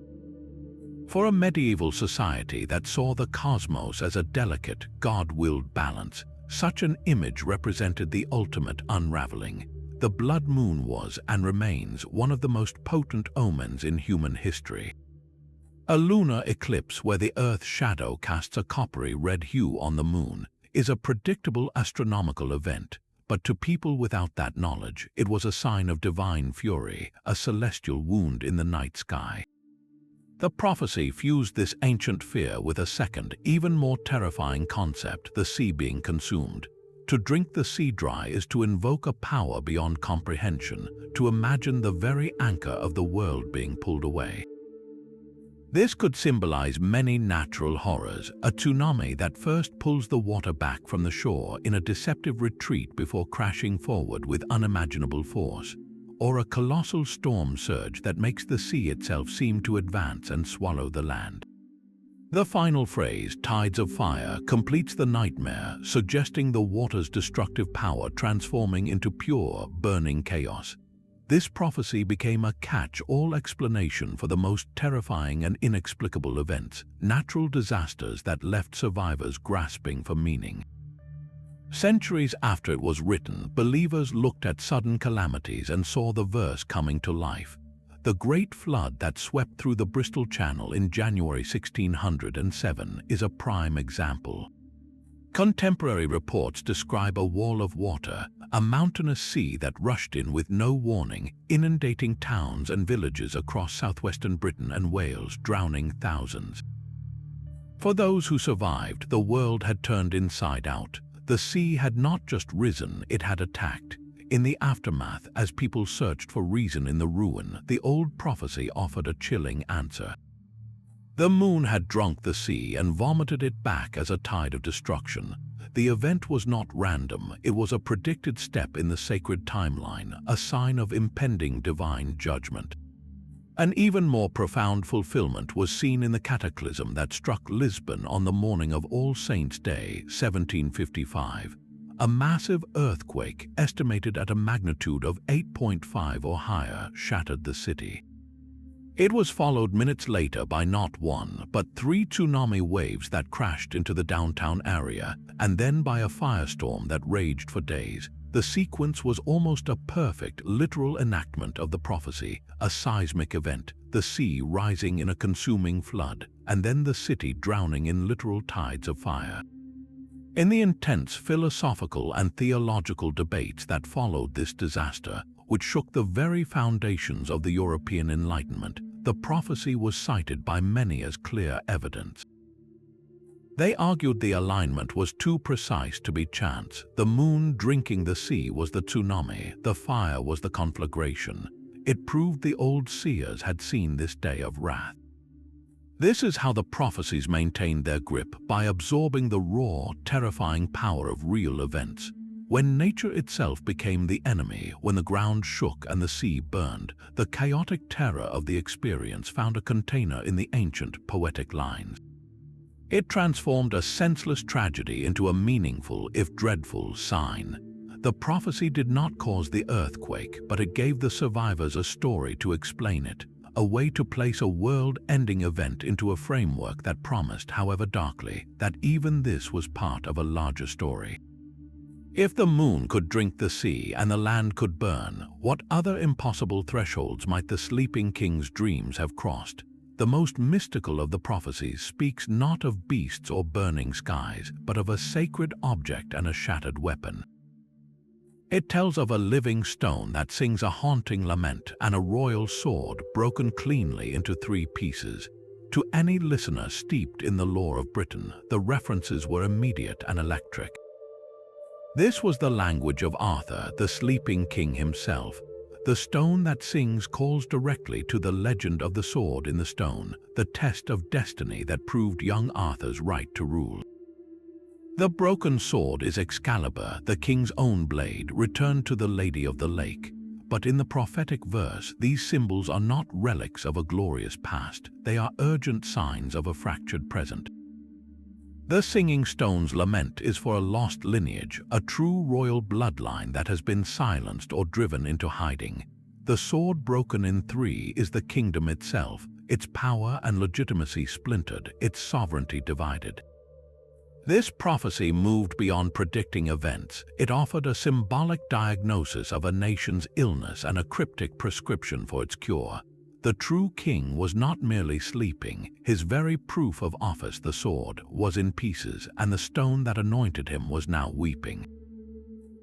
For a medieval society that saw the cosmos as a delicate, God-willed balance, such an image represented the ultimate unraveling. The blood moon was and remains one of the most potent omens in human history. A lunar eclipse where the Earth's shadow casts a coppery red hue on the moon is a predictable astronomical event, but to people without that knowledge, it was a sign of divine fury, a celestial wound in the night sky. The prophecy fused this ancient fear with a second, even more terrifying concept, the sea being consumed. To drink the sea dry is to invoke a power beyond comprehension, to imagine the very anchor of the world being pulled away. This could symbolize many natural horrors, a tsunami that first pulls the water back from the shore in a deceptive retreat before crashing forward with unimaginable force, or a colossal storm surge that makes the sea itself seem to advance and swallow the land. The final phrase, tides of fire, completes the nightmare, suggesting the water's destructive power transforming into pure, burning chaos. This prophecy became a catch-all explanation for the most terrifying and inexplicable events, natural disasters that left survivors grasping for meaning. Centuries after it was written, believers looked at sudden calamities and saw the verse coming to life. The Great Flood that swept through the Bristol Channel in January 1607 is a prime example. Contemporary reports describe a wall of water, a mountainous sea that rushed in with no warning, inundating towns and villages across southwestern Britain and Wales, drowning thousands. For those who survived, the world had turned inside out. The sea had not just risen, it had attacked. In the aftermath, as people searched for reason in the ruin, the old prophecy offered a chilling answer. The moon had drunk the sea and vomited it back as a tide of destruction. The event was not random, it was a predicted step in the sacred timeline, a sign of impending divine judgment. An even more profound fulfillment was seen in the cataclysm that struck Lisbon on the morning of All Saints' Day, 1755. A massive earthquake, estimated at a magnitude of 8.5 or higher, shattered the city. It was followed minutes later by not one, but 3 tsunami waves that crashed into the downtown area, and then by a firestorm that raged for days. The sequence was almost a perfect, literal enactment of the prophecy, a seismic event, the sea rising in a consuming flood, and then the city drowning in literal tides of fire. In the intense philosophical and theological debates that followed this disaster, which shook the very foundations of the European Enlightenment, the prophecy was cited by many as clear evidence. They argued the alignment was too precise to be chance. The moon drinking the sea was the tsunami, the fire was the conflagration. It proved the old seers had seen this day of wrath. This is how the prophecies maintained their grip, by absorbing the raw, terrifying power of real events. When nature itself became the enemy, when the ground shook and the sea burned, the chaotic terror of the experience found a container in the ancient poetic lines. It transformed a senseless tragedy into a meaningful, if dreadful, sign. The prophecy did not cause the earthquake, but it gave the survivors a story to explain it, a way to place a world-ending event into a framework that promised, however darkly, that even this was part of a larger story. If the moon could drink the sea and the land could burn, what other impossible thresholds might the sleeping king's dreams have crossed? The most mystical of the prophecies speaks not of beasts or burning skies, but of a sacred object and a shattered weapon. It tells of a living stone that sings a haunting lament and a royal sword broken cleanly into 3 pieces. To any listener steeped in the lore of Britain, the references were immediate and electric. This was the language of Arthur, the sleeping king himself. The stone that sings calls directly to the legend of the sword in the stone, the test of destiny that proved young Arthur's right to rule. The broken sword is Excalibur, the king's own blade, returned to the Lady of the Lake. But in the prophetic verse, these symbols are not relics of a glorious past, they are urgent signs of a fractured present. The singing stone's lament is for a lost lineage, a true royal bloodline that has been silenced or driven into hiding. The sword broken in three is the kingdom itself, its power and legitimacy splintered, its sovereignty divided. This prophecy moved beyond predicting events. It offered a symbolic diagnosis of a nation's illness and a cryptic prescription for its cure. The true king was not merely sleeping. His very proof of office, the sword, was in pieces, and the stone that anointed him was now weeping.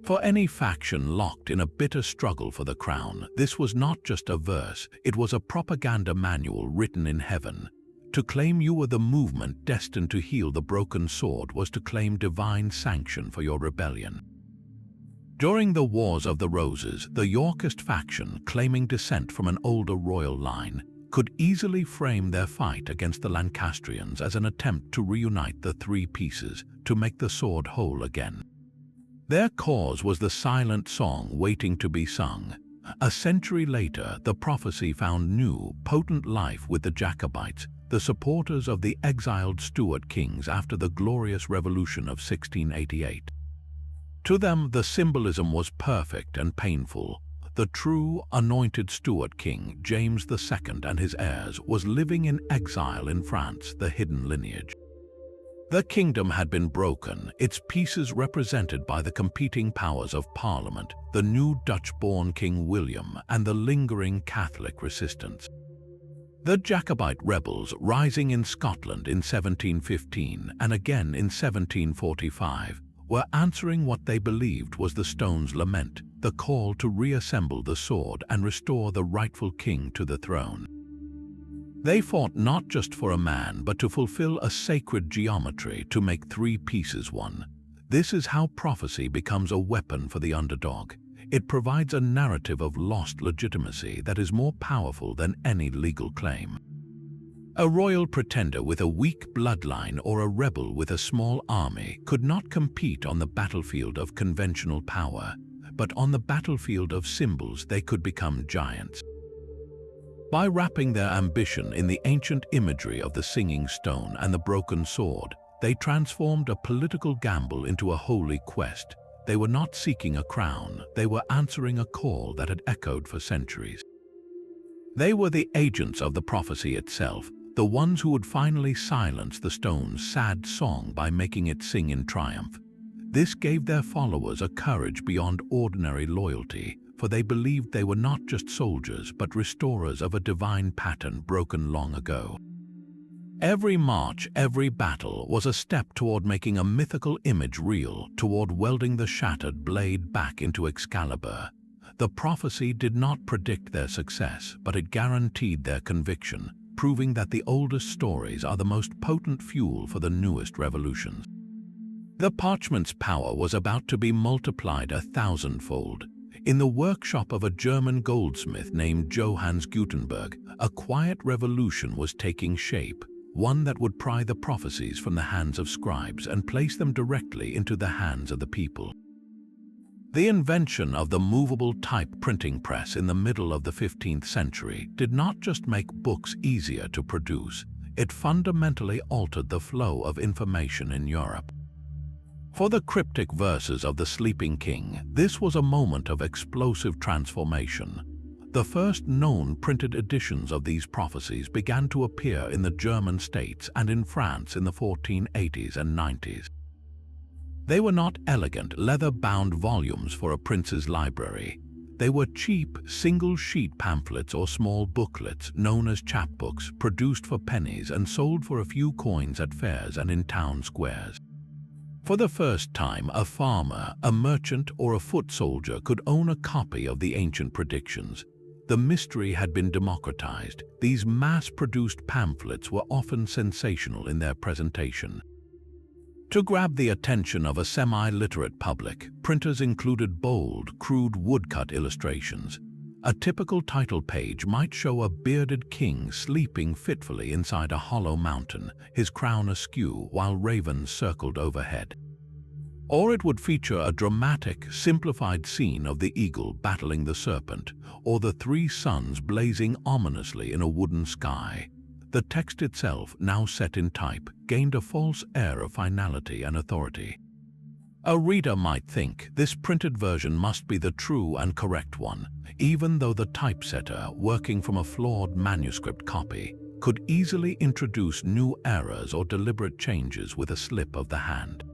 For any faction locked in a bitter struggle for the crown, this was not just a verse, it was a propaganda manual written in heaven. To claim you were the movement destined to heal the broken sword was to claim divine sanction for your rebellion. During the Wars of the Roses, the Yorkist faction, claiming descent from an older royal line, could easily frame their fight against the Lancastrians as an attempt to reunite the three pieces, to make the sword whole again. Their cause was the silent song waiting to be sung. A century later, the prophecy found new, potent life with the Jacobites, the supporters of the exiled Stuart kings after the glorious revolution of 1688. To them, the symbolism was perfect and painful. The true, anointed Stuart king, James II and his heirs, was living in exile in France, the hidden lineage. The kingdom had been broken, its pieces represented by the competing powers of Parliament, the new Dutch-born King William, and the lingering Catholic resistance. The Jacobite rebels, rising in Scotland in 1715 and again in 1745, were answering what they believed was the stone's lament, the call to reassemble the sword and restore the rightful king to the throne. They fought not just for a man, but to fulfill a sacred geometry, to make three pieces one. This is how prophecy becomes a weapon for the underdog. It provides a narrative of lost legitimacy that is more powerful than any legal claim. A royal pretender with a weak bloodline or a rebel with a small army could not compete on the battlefield of conventional power, but on the battlefield of symbols they could become giants. By wrapping their ambition in the ancient imagery of the singing stone and the broken sword, they transformed a political gamble into a holy quest. They were not seeking a crown, they were answering a call that had echoed for centuries. They were the agents of the prophecy itself, the ones who would finally silence the stone's sad song by making it sing in triumph. This gave their followers a courage beyond ordinary loyalty, for they believed they were not just soldiers but restorers of a divine pattern broken long ago. Every march, every battle was a step toward making a mythical image real, toward welding the shattered blade back into Excalibur. The prophecy did not predict their success, but it guaranteed their conviction, proving that the oldest stories are the most potent fuel for the newest revolutions. The parchment's power was about to be multiplied 1,000-fold. In the workshop of a German goldsmith named Johannes Gutenberg, a quiet revolution was taking shape, one that would pry the prophecies from the hands of scribes and place them directly into the hands of the people. The invention of the movable type printing press in the middle of the 15th century did not just make books easier to produce, it fundamentally altered the flow of information in Europe. For the cryptic verses of the Sleeping King, this was a moment of explosive transformation. The first known printed editions of these prophecies began to appear in the German states and in France in the 1480s and 90s. They were not elegant, leather-bound volumes for a prince's library. They were cheap, single-sheet pamphlets or small booklets known as chapbooks, produced for pennies and sold for a few coins at fairs and in town squares. For the first time, a farmer, a merchant, or a foot soldier could own a copy of the ancient predictions. The mystery had been democratized. These mass-produced pamphlets were often sensational in their presentation. To grab the attention of a semi-literate public, printers included bold, crude woodcut illustrations. A typical title page might show a bearded king sleeping fitfully inside a hollow mountain, his crown askew while ravens circled overhead. Or it would feature a dramatic, simplified scene of the eagle battling the serpent, or the three suns blazing ominously in a wooden sky. The text itself, now set in type, gained a false air of finality and authority. A reader might think this printed version must be the true and correct one, even though the typesetter, working from a flawed manuscript copy, could easily introduce new errors or deliberate changes with a slip of the hand.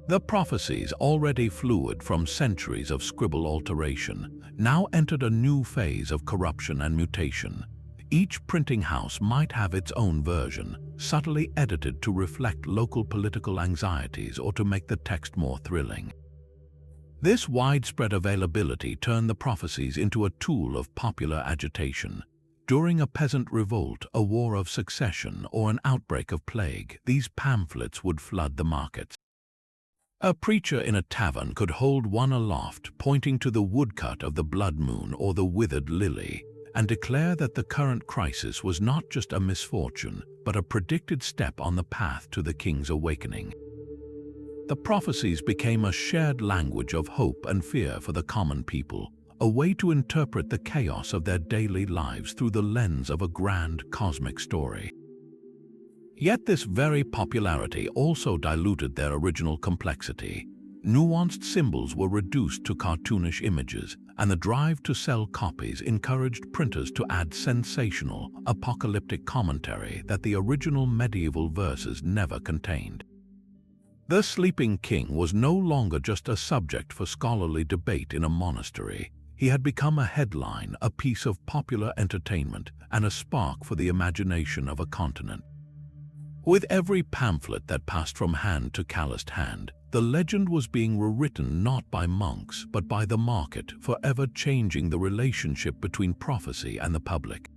The Prophecies, already fluid from centuries of scribble alteration, now entered a new phase of corruption and mutation. Each printing house might have its own version, subtly edited to reflect local political anxieties or to make the text more thrilling. This widespread availability turned the Prophecies into a tool of popular agitation. During a peasant revolt, a war of succession, or an outbreak of plague, these pamphlets would flood the markets. A preacher in a tavern could hold one aloft, pointing to the woodcut of the blood moon or the withered lily, and declare that the current crisis was not just a misfortune, but a predicted step on the path to the king's awakening. The Prophecies became a shared language of hope and fear for the common people, a way to interpret the chaos of their daily lives through the lens of a grand cosmic story. Yet this very popularity also diluted their original complexity. Nuanced symbols were reduced to cartoonish images, and the drive to sell copies encouraged printers to add sensational, apocalyptic commentary that the original medieval verses never contained. The sleeping king was no longer just a subject for scholarly debate in a monastery. He had become a headline, a piece of popular entertainment, and a spark for the imagination of a continent. With every pamphlet that passed from hand to calloused hand, the legend was being rewritten not by monks, but by the market, forever changing the relationship between prophecy and the public.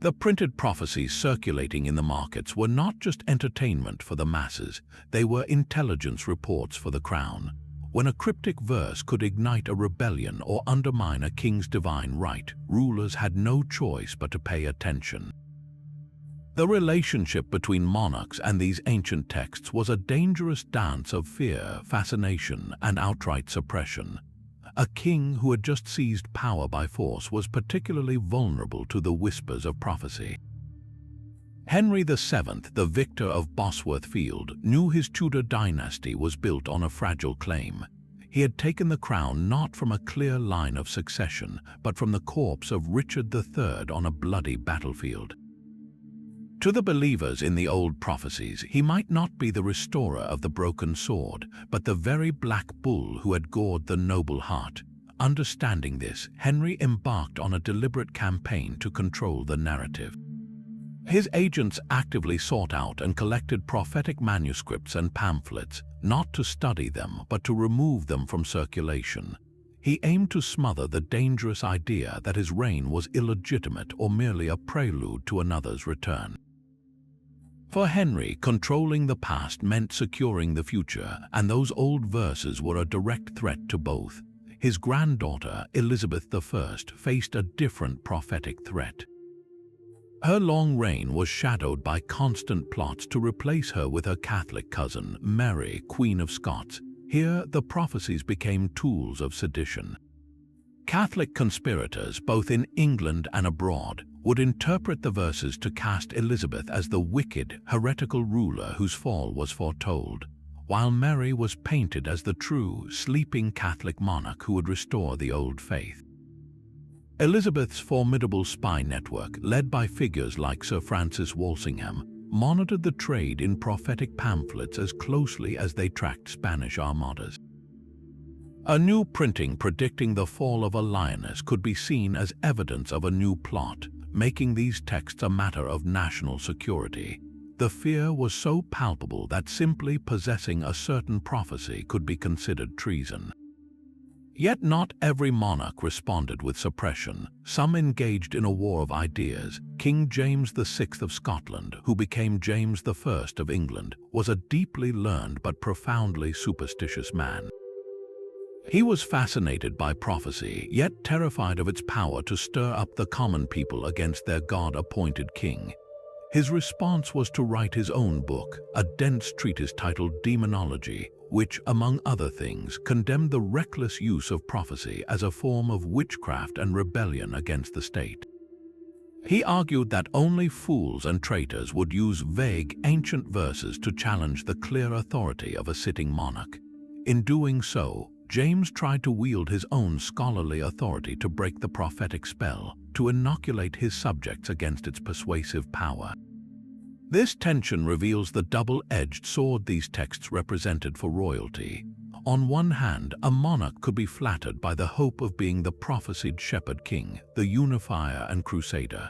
The printed prophecies circulating in the markets were not just entertainment for the masses, they were intelligence reports for the crown. When a cryptic verse could ignite a rebellion or undermine a king's divine right, rulers had no choice but to pay attention. The relationship between monarchs and these ancient texts was a dangerous dance of fear, fascination, and outright suppression. A king who had just seized power by force was particularly vulnerable to the whispers of prophecy. Henry VII, the victor of Bosworth Field, knew his Tudor dynasty was built on a fragile claim. He had taken the crown not from a clear line of succession, but from the corpse of Richard III on a bloody battlefield. To the believers in the old prophecies, he might not be the restorer of the broken sword, but the very black bull who had gored the noble heart. Understanding this, Henry embarked on a deliberate campaign to control the narrative. His agents actively sought out and collected prophetic manuscripts and pamphlets, not to study them, but to remove them from circulation. He aimed to smother the dangerous idea that his reign was illegitimate or merely a prelude to another's return. For Henry, controlling the past meant securing the future, and those old verses were a direct threat to both. His granddaughter, Elizabeth I, faced a different prophetic threat. Her long reign was shadowed by constant plots to replace her with her Catholic cousin, Mary, Queen of Scots. Here, the prophecies became tools of sedition. Catholic conspirators, both in England and abroad, would interpret the verses to cast Elizabeth as the wicked, heretical ruler whose fall was foretold, while Mary was painted as the true, sleeping Catholic monarch who would restore the old faith. Elizabeth's formidable spy network, led by figures like Sir Francis Walsingham, monitored the trade in prophetic pamphlets as closely as they tracked Spanish armadas. A new printing predicting the fall of a lioness could be seen as evidence of a new plot, making these texts a matter of national security. The fear was so palpable that simply possessing a certain prophecy could be considered treason. Yet not every monarch responded with suppression. Some engaged in a war of ideas. King James VI of Scotland, who became James I of England, was a deeply learned but profoundly superstitious man. He was fascinated by prophecy, yet terrified of its power to stir up the common people against their God-appointed king. His response was to write his own book, a dense treatise titled Demonology, which, among other things, condemned the reckless use of prophecy as a form of witchcraft and rebellion against the state. He argued that only fools and traitors would use vague, ancient verses to challenge the clear authority of a sitting monarch. In doing so, James tried to wield his own scholarly authority to break the prophetic spell, to inoculate his subjects against its persuasive power. This tension reveals the double-edged sword these texts represented for royalty. On one hand, a monarch could be flattered by the hope of being the prophesied shepherd king, the unifier and crusader.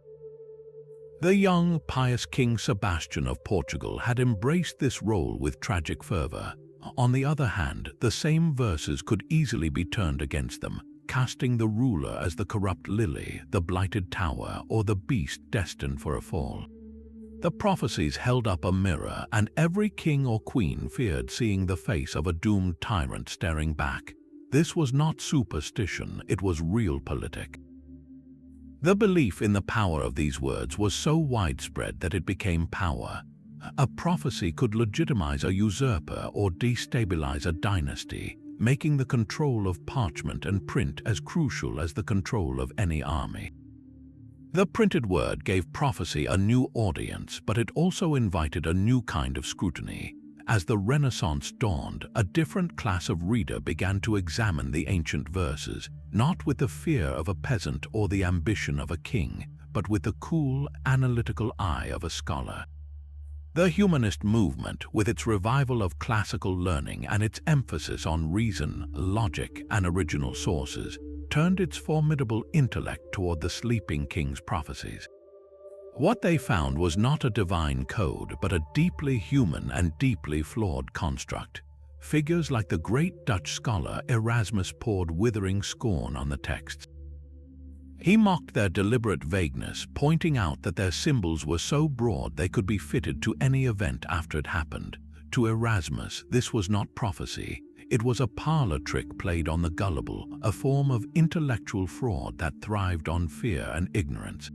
The young, pious King Sebastian of Portugal had embraced this role with tragic fervor. On the other hand, the same verses could easily be turned against them, casting the ruler as the corrupt lily, the blighted tower, or the beast destined for a fall. The prophecies held up a mirror, and every king or queen feared seeing the face of a doomed tyrant staring back. This was not superstition, it was realpolitik. The belief in the power of these words was so widespread that it became power. A prophecy could legitimize a usurper or destabilize a dynasty, making the control of parchment and print as crucial as the control of any army. The printed word gave prophecy a new audience, but it also invited a new kind of scrutiny. As the Renaissance dawned, a different class of reader began to examine the ancient verses, not with the fear of a peasant or the ambition of a king, but with the cool, analytical eye of a scholar. The humanist movement, with its revival of classical learning and its emphasis on reason, logic, and original sources, turned its formidable intellect toward the sleeping king's prophecies. What they found was not a divine code, but a deeply human and deeply flawed construct. Figures like the great Dutch scholar Erasmus poured withering scorn on the texts. He mocked their deliberate vagueness, pointing out that their symbols were so broad they could be fitted to any event after it happened. To Erasmus, this was not prophecy. It was a parlor trick played on the gullible, a form of intellectual fraud that thrived on fear and ignorance.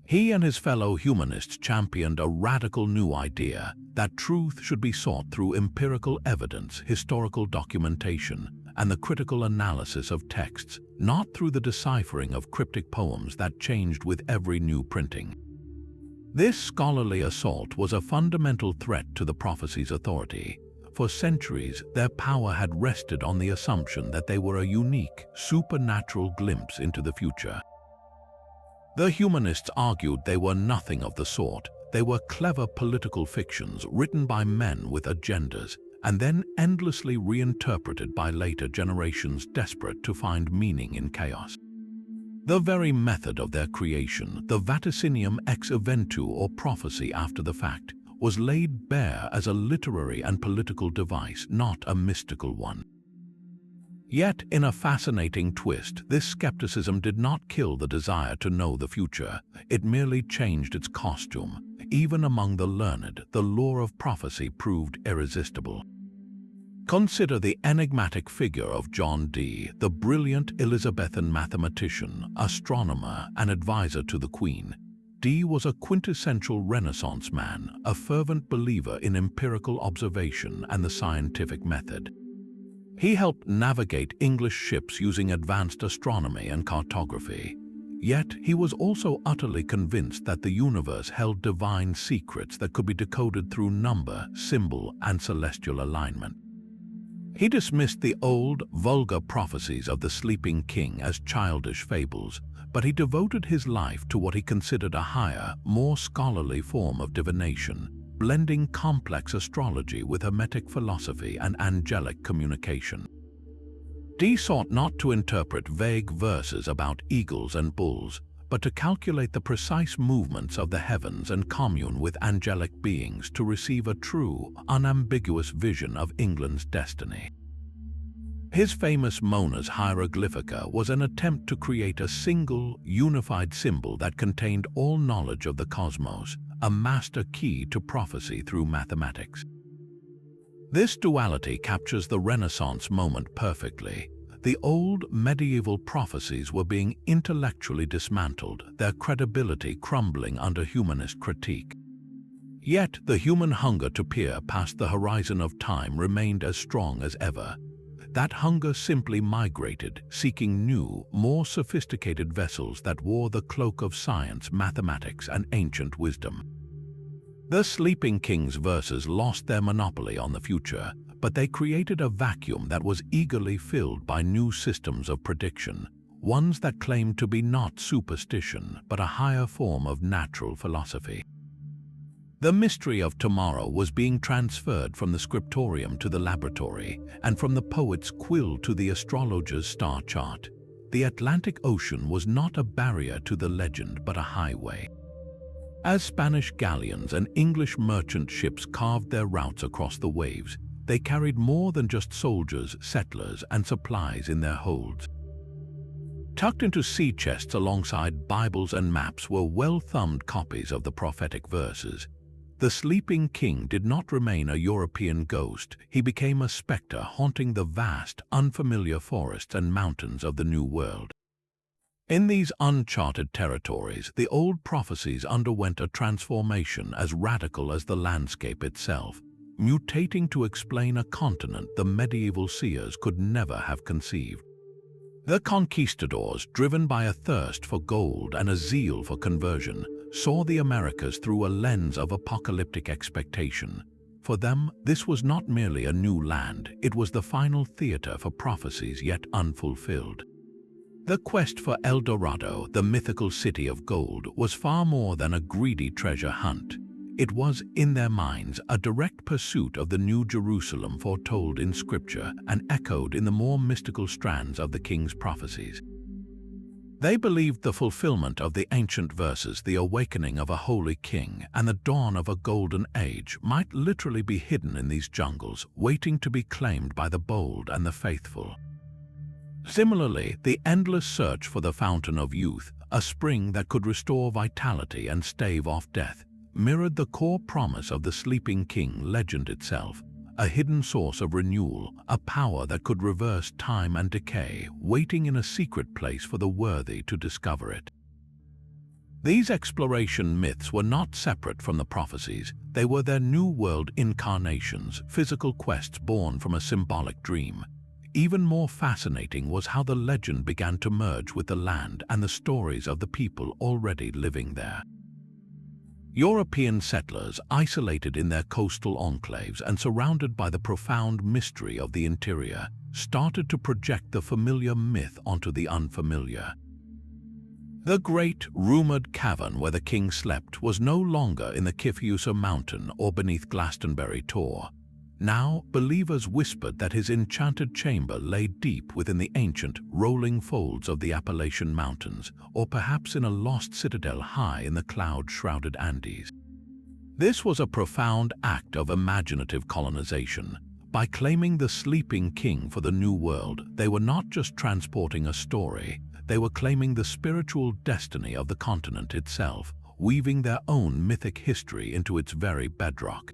He and his fellow humanists championed a radical new idea that truth should be sought through empirical evidence, historical documentation, and the critical analysis of texts, not through the deciphering of cryptic poems that changed with every new printing. This scholarly assault was a fundamental threat to the prophecy's authority. For centuries, their power had rested on the assumption that they were a unique, supernatural glimpse into the future. The humanists argued they were nothing of the sort. They were clever political fictions written by men with agendas, and then endlessly reinterpreted by later generations desperate to find meaning in chaos. The very method of their creation, the vaticinium ex eventu or prophecy after the fact, was laid bare as a literary and political device, not a mystical one. Yet, in a fascinating twist, this skepticism did not kill the desire to know the future. It merely changed its costume. Even among the learned, the lure of prophecy proved irresistible. Consider the enigmatic figure of John Dee, the brilliant Elizabethan mathematician, astronomer, and advisor to the Queen. Dee was a quintessential Renaissance man, a fervent believer in empirical observation and the scientific method. He helped navigate English ships using advanced astronomy and cartography. Yet he was also utterly convinced that the universe held divine secrets that could be decoded through number, symbol, and celestial alignment. He dismissed the old, vulgar prophecies of the sleeping king as childish fables, but he devoted his life to what he considered a higher, more scholarly form of divination, blending complex astrology with hermetic philosophy and angelic communication. Dee sought not to interpret vague verses about eagles and bulls, but to calculate the precise movements of the heavens and commune with angelic beings to receive a true, unambiguous vision of England's destiny. His famous Mona's Hieroglyphica was an attempt to create a single, unified symbol that contained all knowledge of the cosmos, a master key to prophecy through mathematics. This duality captures the Renaissance moment perfectly. The old medieval prophecies were being intellectually dismantled, their credibility crumbling under humanist critique. Yet the human hunger to peer past the horizon of time remained as strong as ever. That hunger simply migrated, seeking new, more sophisticated vessels that wore the cloak of science, mathematics, and ancient wisdom. The Sleeping King's verses lost their monopoly on the future, but they created a vacuum that was eagerly filled by new systems of prediction, ones that claimed to be not superstition, but a higher form of natural philosophy. The mystery of tomorrow was being transferred from the scriptorium to the laboratory, and from the poet's quill to the astrologer's star chart. The Atlantic Ocean was not a barrier to the legend, but a highway. As Spanish galleons and English merchant ships carved their routes across the waves, they carried more than just soldiers, settlers, and supplies in their holds. Tucked into sea chests alongside Bibles and maps were well-thumbed copies of the prophetic verses. The Sleeping King did not remain a European ghost. He became a specter haunting the vast, unfamiliar forests and mountains of the New World. In these uncharted territories, the old prophecies underwent a transformation as radical as the landscape itself, mutating to explain a continent the medieval seers could never have conceived. The conquistadors, driven by a thirst for gold and a zeal for conversion, saw the Americas through a lens of apocalyptic expectation. For them, this was not merely a new land, it was the final theater for prophecies yet unfulfilled. The quest for El Dorado, the mythical city of gold, was far more than a greedy treasure hunt. It was, in their minds, a direct pursuit of the New Jerusalem foretold in Scripture and echoed in the more mystical strands of the king's prophecies. They believed the fulfillment of the ancient verses, the awakening of a holy king, and the dawn of a golden age might literally be hidden in these jungles, waiting to be claimed by the bold and the faithful. Similarly, the endless search for the fountain of youth, a spring that could restore vitality and stave off death, mirrored the core promise of the Sleeping King legend itself, a hidden source of renewal, a power that could reverse time and decay, waiting in a secret place for the worthy to discover it. These exploration myths were not separate from the prophecies. They were their New World incarnations, physical quests born from a symbolic dream. Even more fascinating was how the legend began to merge with the land and the stories of the people already living there. European settlers, isolated in their coastal enclaves and surrounded by the profound mystery of the interior, started to project the familiar myth onto the unfamiliar. The great, rumored cavern where the king slept was no longer in the Kifeusa mountain or beneath Glastonbury Tor. Now, believers whispered that his enchanted chamber lay deep within the ancient, rolling folds of the Appalachian Mountains, or perhaps in a lost citadel high in the cloud-shrouded Andes. This was a profound act of imaginative colonization. By claiming the Sleeping King for the New World, they were not just transporting a story, they were claiming the spiritual destiny of the continent itself, weaving their own mythic history into its very bedrock.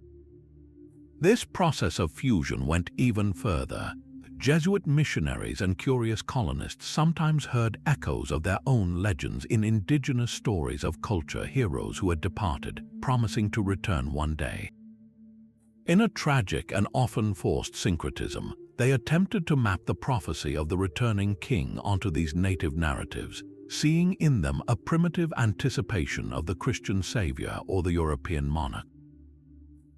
This process of fusion went even further. Jesuit missionaries and curious colonists sometimes heard echoes of their own legends in indigenous stories of culture heroes who had departed, promising to return one day. In a tragic and often forced syncretism, they attempted to map the prophecy of the returning king onto these native narratives, seeing in them a primitive anticipation of the Christian savior or the European monarch.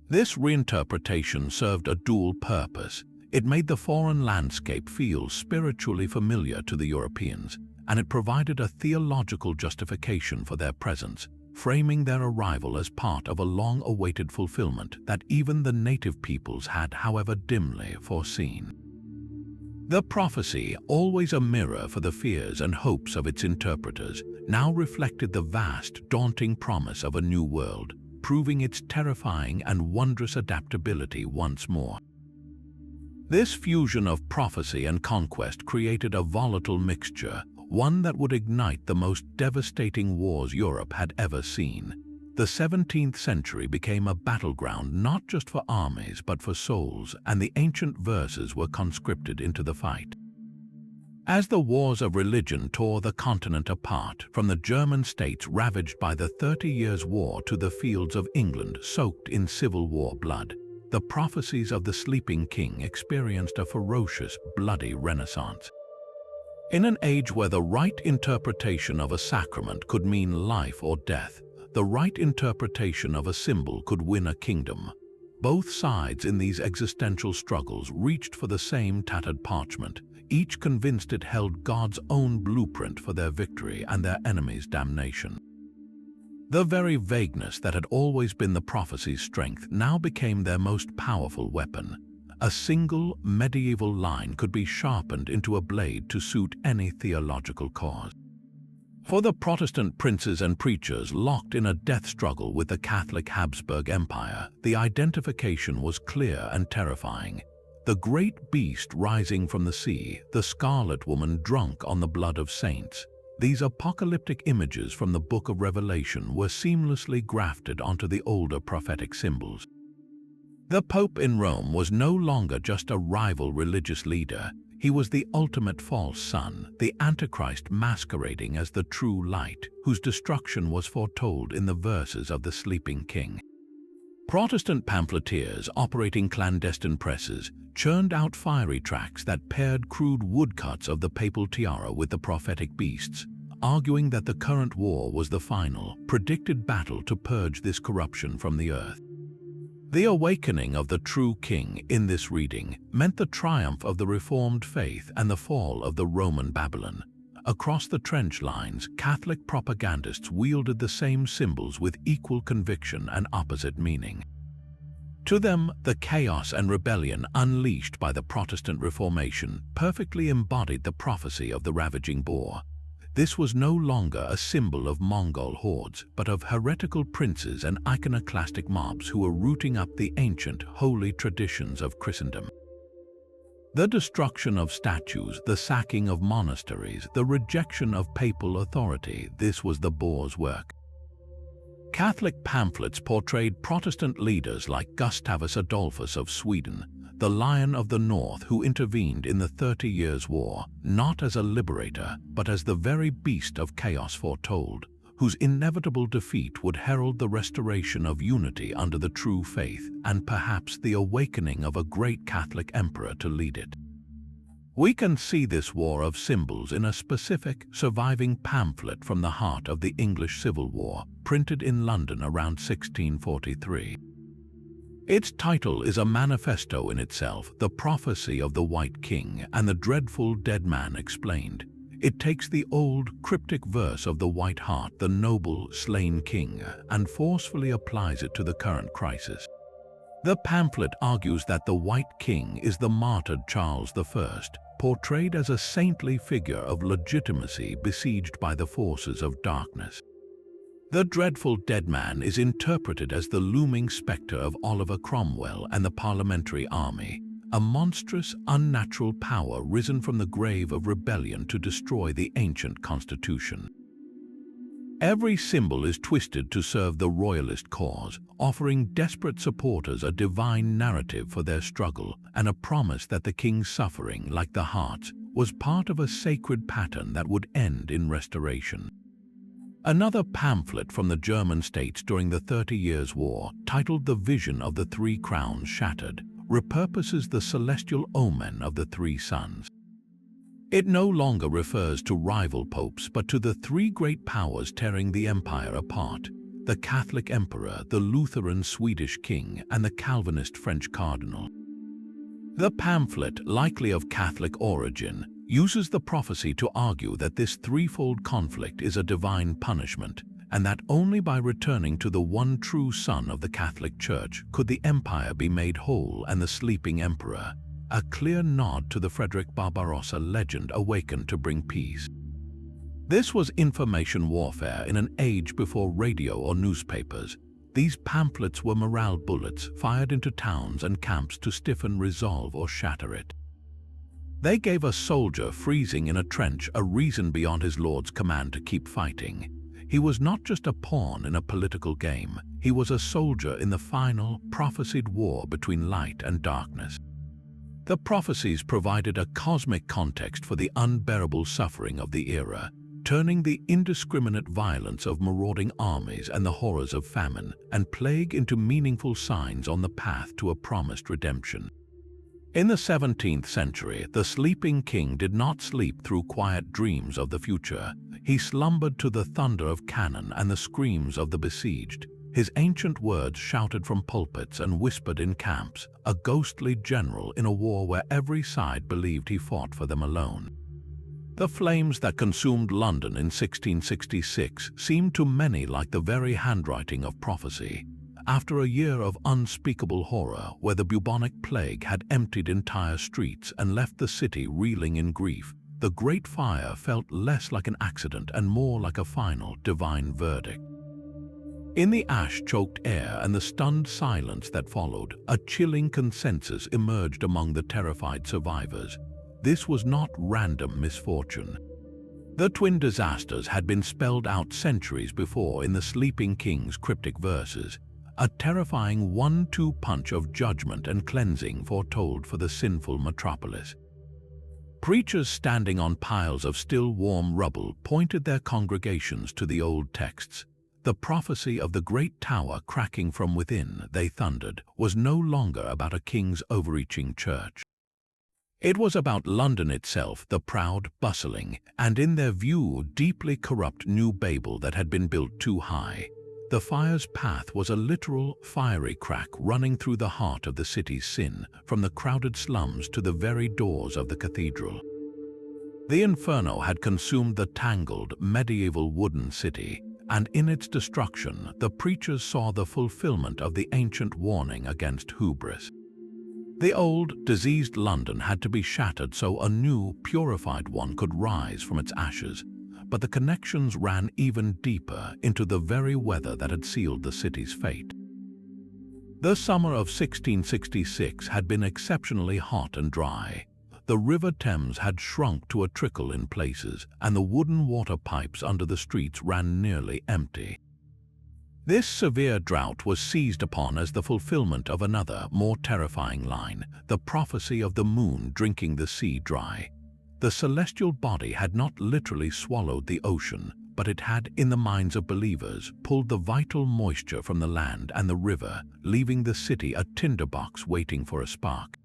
This reinterpretation served a dual purpose. It made the foreign landscape feel spiritually familiar to the Europeans, and it provided a theological justification for their presence, framing their arrival as part of a long-awaited fulfillment that even the native peoples had, however dimly, foreseen. The prophecy, always a mirror for the fears and hopes of its interpreters, now reflected the vast, daunting promise of a new world, proving its terrifying and wondrous adaptability once more. This fusion of prophecy and conquest created a volatile mixture, one that would ignite the most devastating wars Europe had ever seen. The 17th century became a battleground not just for armies but for souls, and the ancient verses were conscripted into the fight. As the wars of religion tore the continent apart, from the German states ravaged by the 30 Years' War to the fields of England soaked in civil war blood, the prophecies of the sleeping king experienced a ferocious, bloody renaissance. In an age where the right interpretation of a sacrament could mean life or death, the right interpretation of a symbol could win a kingdom. Both sides in these existential struggles reached for the same tattered parchment, each convinced it held God's own blueprint for their victory and their enemies' damnation. The very vagueness that had always been the prophecy's strength now became their most powerful weapon. A single medieval line could be sharpened into a blade to suit any theological cause. For the Protestant princes and preachers locked in a death struggle with the Catholic Habsburg Empire, the identification was clear and terrifying. The great beast rising from the sea, the scarlet woman drunk on the blood of saints. These apocalyptic images from the Book of Revelation were seamlessly grafted onto the older prophetic symbols. The Pope in Rome was no longer just a rival religious leader. He was the ultimate false son, the Antichrist masquerading as the true light, whose destruction was foretold in the verses of the sleeping king. Protestant pamphleteers operating clandestine presses churned out fiery tracts that paired crude woodcuts of the papal tiara with the prophetic beasts, arguing that the current war was the final, predicted battle to purge this corruption from the earth. The awakening of the true king in this reading meant the triumph of the Reformed faith and the fall of the Roman Babylon. Across the trench lines, Catholic propagandists wielded the same symbols with equal conviction and opposite meaning. To them, the chaos and rebellion unleashed by the Protestant Reformation perfectly embodied the prophecy of the ravaging boar. This was no longer a symbol of Mongol hordes, but of heretical princes and iconoclastic mobs who were rooting up the ancient, holy traditions of Christendom. The destruction of statues, the sacking of monasteries, the rejection of papal authority, this was the boar's work. Catholic pamphlets portrayed Protestant leaders like Gustavus Adolphus of Sweden, the Lion of the North who intervened in the 30 Years' War, not as a liberator, but as the very beast of chaos foretold, whose inevitable defeat would herald the restoration of unity under the true faith and perhaps the awakening of a great Catholic emperor to lead it. We can see this war of symbols in a specific, surviving pamphlet from the heart of the English Civil War, printed in London around 1643. Its title is a manifesto in itself, The Prophecy of the White King and the Dreadful Dead Man Explained. It takes the old, cryptic verse of the White Hart, the noble, slain king, and forcefully applies it to the current crisis. The pamphlet argues that the White King is the martyred Charles I, portrayed as a saintly figure of legitimacy besieged by the forces of darkness. The dreadful dead man is interpreted as the looming spectre of Oliver Cromwell and the Parliamentary Army, a monstrous, unnatural power risen from the grave of rebellion to destroy the ancient constitution. Every symbol is twisted to serve the royalist cause, offering desperate supporters a divine narrative for their struggle and a promise that the king's suffering, like the heart's, was part of a sacred pattern that would end in restoration. Another pamphlet from the German states during the 30 Years' War, titled The Vision of the Three Crowns Shattered, repurposes the celestial omen of the three suns. It no longer refers to rival popes but to the three great powers tearing the empire apart: the Catholic emperor, the Lutheran Swedish king, and the Calvinist French cardinal. The pamphlet, likely of Catholic origin, uses the prophecy to argue that this threefold conflict is a divine punishment, and that only by returning to the one true Son of the Catholic Church could the empire be made whole and the sleeping emperor, a clear nod to the Frederick Barbarossa legend, awakened to bring peace. This was information warfare in an age before radio or newspapers. These pamphlets were morale bullets fired into towns and camps to stiffen resolve or shatter it. They gave a soldier freezing in a trench a reason beyond his lord's command to keep fighting. He was not just a pawn in a political game, he was a soldier in the final, prophesied war between light and darkness. The prophecies provided a cosmic context for the unbearable suffering of the era, turning the indiscriminate violence of marauding armies and the horrors of famine and plague into meaningful signs on the path to a promised redemption. In the 17th century, the sleeping king did not sleep through quiet dreams of the future. He slumbered to the thunder of cannon and the screams of the besieged. His ancient words shouted from pulpits and whispered in camps, a ghostly general in a war where every side believed he fought for them alone. The flames that consumed London in 1666 seemed to many like the very handwriting of prophecy. After a year of unspeakable horror, where the bubonic plague had emptied entire streets and left the city reeling in grief, the Great Fire felt less like an accident and more like a final, divine verdict. In the ash-choked air and the stunned silence that followed, a chilling consensus emerged among the terrified survivors. This was not random misfortune. The twin disasters had been spelled out centuries before in the Sleeping King's cryptic verses, a terrifying 1-2 punch of judgment and cleansing foretold for the sinful metropolis. Preachers standing on piles of still warm rubble pointed their congregations to the old texts. The prophecy of the great tower cracking from within, they thundered, was no longer about a king's overreaching church. It was about London itself, the proud, bustling, and in their view deeply corrupt new Babel that had been built too high. The fire's path was a literal, fiery crack running through the heart of the city's sin, from the crowded slums to the very doors of the cathedral. The inferno had consumed the tangled, medieval wooden city, and in its destruction, the preachers saw the fulfillment of the ancient warning against hubris. The old, diseased London had to be shattered so a new, purified one could rise from its ashes, but the connections ran even deeper into the very weather that had sealed the city's fate. The summer of 1666 had been exceptionally hot and dry. The River Thames had shrunk to a trickle in places, and the wooden water pipes under the streets ran nearly empty. This severe drought was seized upon as the fulfillment of another, more terrifying line, the prophecy of the moon drinking the sea dry. The celestial body had not literally swallowed the ocean, but it had, in the minds of believers, pulled the vital moisture from the land and the river, leaving the city a tinderbox waiting for a spark.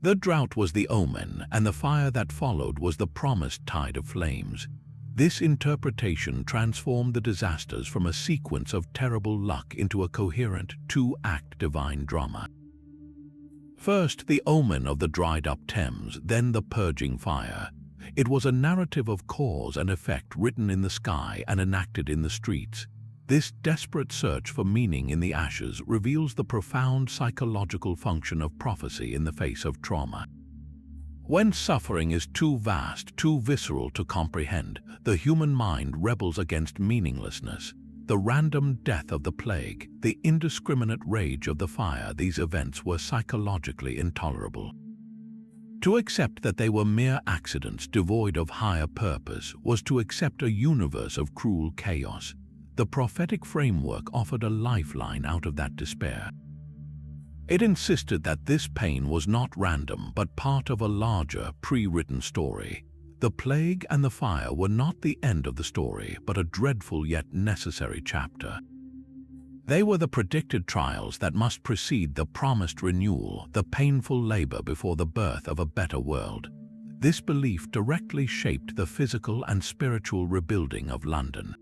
The drought was the omen, and the fire that followed was the promised tide of flames. This interpretation transformed the disasters from a sequence of terrible luck into a coherent, two-act divine drama. First, the omen of the dried-up Thames, then the purging fire. It was a narrative of cause and effect written in the sky and enacted in the streets. This desperate search for meaning in the ashes reveals the profound psychological function of prophecy in the face of trauma. When suffering is too vast, too visceral to comprehend, the human mind rebels against meaninglessness. The random death of the plague, the indiscriminate rage of the fire, these events were psychologically intolerable. To accept that they were mere accidents devoid of higher purpose was to accept a universe of cruel chaos. The prophetic framework offered a lifeline out of that despair. It insisted that this pain was not random but part of a larger, pre-written story. The plague and the fire were not the end of the story, but a dreadful yet necessary chapter. They were the predicted trials that must precede the promised renewal, the painful labor before the birth of a better world. This belief directly shaped the physical and spiritual rebuilding of London.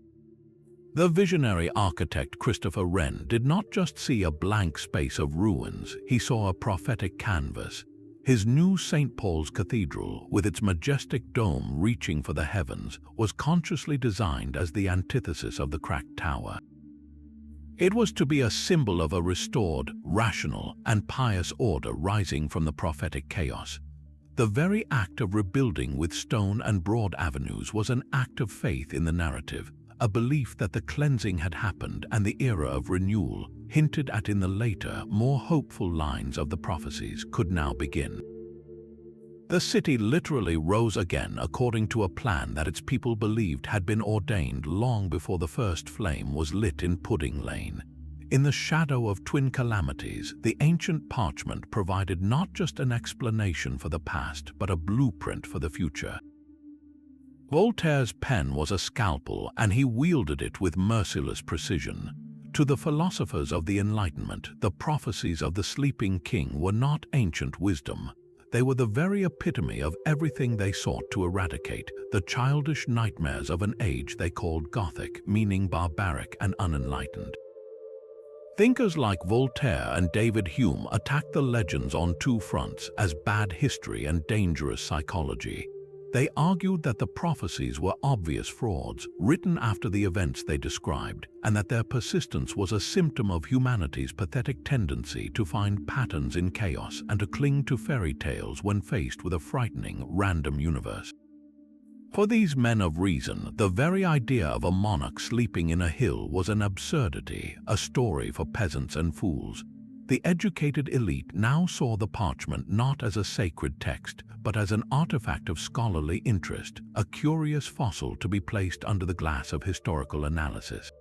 The visionary architect Christopher Wren did not just see a blank space of ruins, he saw a prophetic canvas. His new St. Paul's Cathedral, with its majestic dome reaching for the heavens, was consciously designed as the antithesis of the cracked tower. It was to be a symbol of a restored, rational, and pious order rising from the prophetic chaos. The very act of rebuilding with stone and broad avenues was an act of faith in the narrative, a belief that the cleansing had happened and the era of renewal, hinted at in the later, more hopeful lines of the prophecies, could now begin. The city literally rose again according to a plan that its people believed had been ordained long before the first flame was lit in Pudding Lane. In the shadow of twin calamities, the ancient parchment provided not just an explanation for the past, but a blueprint for the future. Voltaire's pen was a scalpel, and he wielded it with merciless precision. To the philosophers of the Enlightenment, the prophecies of the sleeping king were not ancient wisdom. They were the very epitome of everything they sought to eradicate, the childish nightmares of an age they called Gothic, meaning barbaric and unenlightened. Thinkers like Voltaire and David Hume attacked the legends on two fronts as bad history and dangerous psychology. They argued that the prophecies were obvious frauds, written after the events they described, and that their persistence was a symptom of humanity's pathetic tendency to find patterns in chaos and to cling to fairy tales when faced with a frightening, random universe. For these men of reason, the very idea of a monarch sleeping in a hill was an absurdity, a story for peasants and fools. The educated elite now saw the parchment not as a sacred text, but as an artifact of scholarly interest, a curious fossil to be placed under the glass of historical analysis.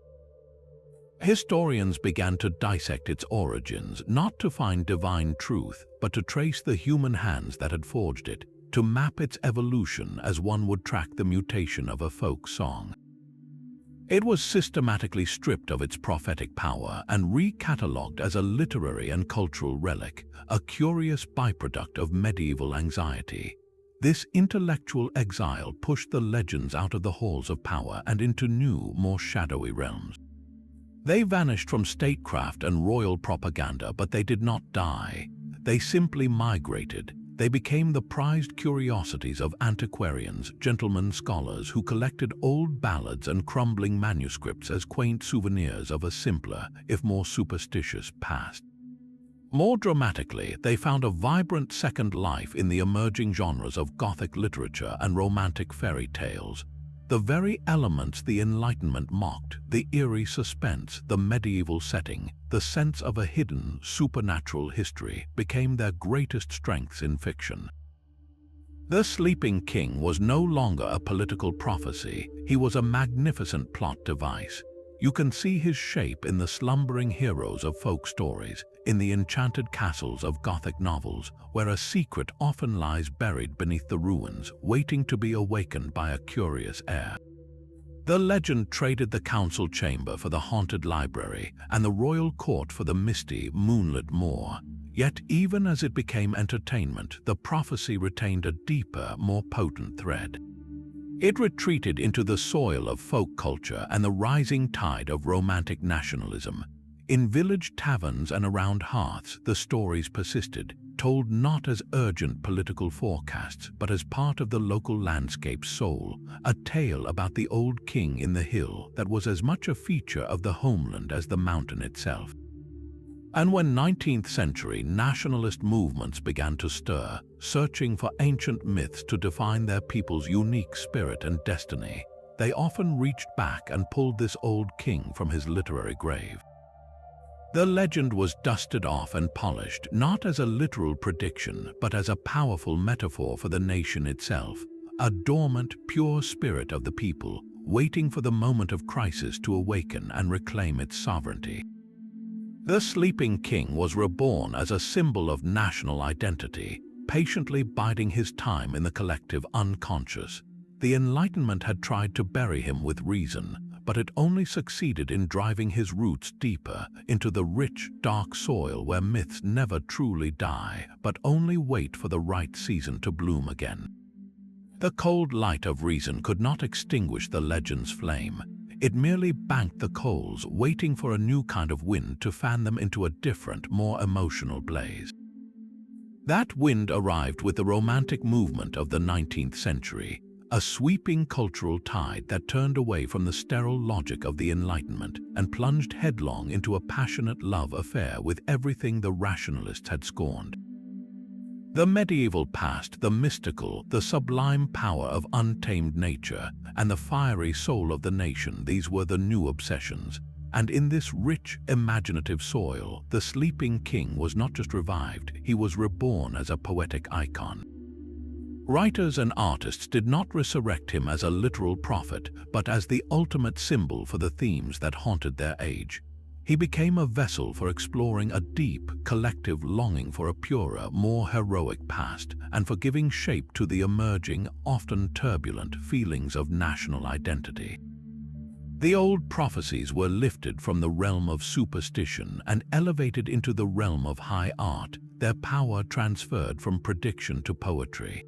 Historians began to dissect its origins, not to find divine truth, but to trace the human hands that had forged it, to map its evolution as one would track the mutation of a folk song. It was systematically stripped of its prophetic power and recatalogued as a literary and cultural relic, a curious byproduct of medieval anxiety. This intellectual exile pushed the legends out of the halls of power and into new, more shadowy realms. They vanished from statecraft and royal propaganda, but they did not die. They simply migrated. They became the prized curiosities of antiquarians, gentlemen scholars who collected old ballads and crumbling manuscripts as quaint souvenirs of a simpler, if more superstitious, past. More dramatically, they found a vibrant second life in the emerging genres of Gothic literature and romantic fairy tales. The very elements the Enlightenment mocked, the eerie suspense, the medieval setting, the sense of a hidden, supernatural history, became their greatest strengths in fiction. The Sleeping King was no longer a political prophecy, he was a magnificent plot device. You can see his shape in the slumbering heroes of folk stories, in the enchanted castles of Gothic novels, where a secret often lies buried beneath the ruins, waiting to be awakened by a curious heir. The legend traded the council chamber for the haunted library and the royal court for the misty, moonlit moor. Yet even as it became entertainment, the prophecy retained a deeper, more potent thread. It retreated into the soil of folk culture and the rising tide of romantic nationalism. In village taverns and around hearths, the stories persisted, told not as urgent political forecasts, but as part of the local landscape's soul, a tale about the old king in the hill that was as much a feature of the homeland as the mountain itself. And when 19th century nationalist movements began to stir, searching for ancient myths to define their people's unique spirit and destiny, they often reached back and pulled this old king from his literary grave. The legend was dusted off and polished, not as a literal prediction, but as a powerful metaphor for the nation itself, a dormant, pure spirit of the people, waiting for the moment of crisis to awaken and reclaim its sovereignty. The Sleeping King was reborn as a symbol of national identity, patiently biding his time in the collective unconscious. The Enlightenment had tried to bury him with reason, but it only succeeded in driving his roots deeper into the rich, dark soil where myths never truly die, but only wait for the right season to bloom again. The cold light of reason could not extinguish the legend's flame. It merely banked the coals, waiting for a new kind of wind to fan them into a different, more emotional blaze. That wind arrived with the Romantic movement of the 19th century, a sweeping cultural tide that turned away from the sterile logic of the Enlightenment and plunged headlong into a passionate love affair with everything the rationalists had scorned. The medieval past, the mystical, the sublime power of untamed nature, and the fiery soul of the nation, these were the new obsessions. And in this rich, imaginative soil, the Sleeping King was not just revived, he was reborn as a poetic icon. Writers and artists did not resurrect him as a literal prophet, but as the ultimate symbol for the themes that haunted their age. He became a vessel for exploring a deep, collective longing for a purer, more heroic past, and for giving shape to the emerging, often turbulent feelings of national identity. The old prophecies were lifted from the realm of superstition and elevated into the realm of high art, their power transferred from prediction to poetry.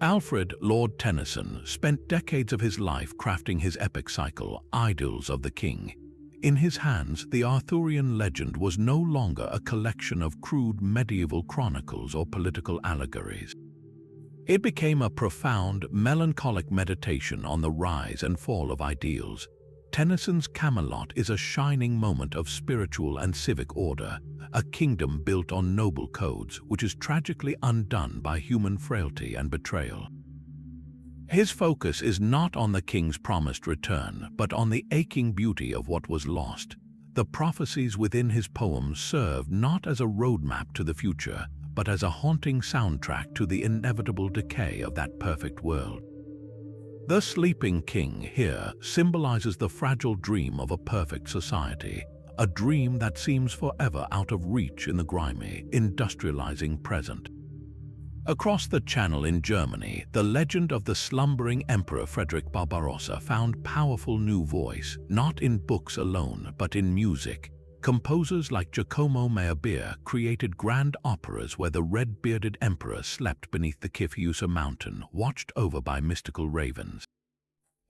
Alfred Lord Tennyson spent decades of his life crafting his epic cycle, Idylls of the King. In his hands, the Arthurian legend was no longer a collection of crude medieval chronicles or political allegories. It became a profound, melancholic meditation on the rise and fall of ideals. Tennyson's Camelot is a shining moment of spiritual and civic order, a kingdom built on noble codes which is tragically undone by human frailty and betrayal. His focus is not on the king's promised return, but on the aching beauty of what was lost. The prophecies within his poems serve not as a roadmap to the future, but as a haunting soundtrack to the inevitable decay of that perfect world. The sleeping king here symbolizes the fragile dream of a perfect society, a dream that seems forever out of reach in the grimy, industrializing present. Across the Channel in Germany, the legend of the slumbering Emperor Frederick Barbarossa found powerful new voice, not in books alone, but in music. Composers like Giacomo Meyerbeer created grand operas where the red-bearded emperor slept beneath the Kiffusa mountain, watched over by mystical ravens.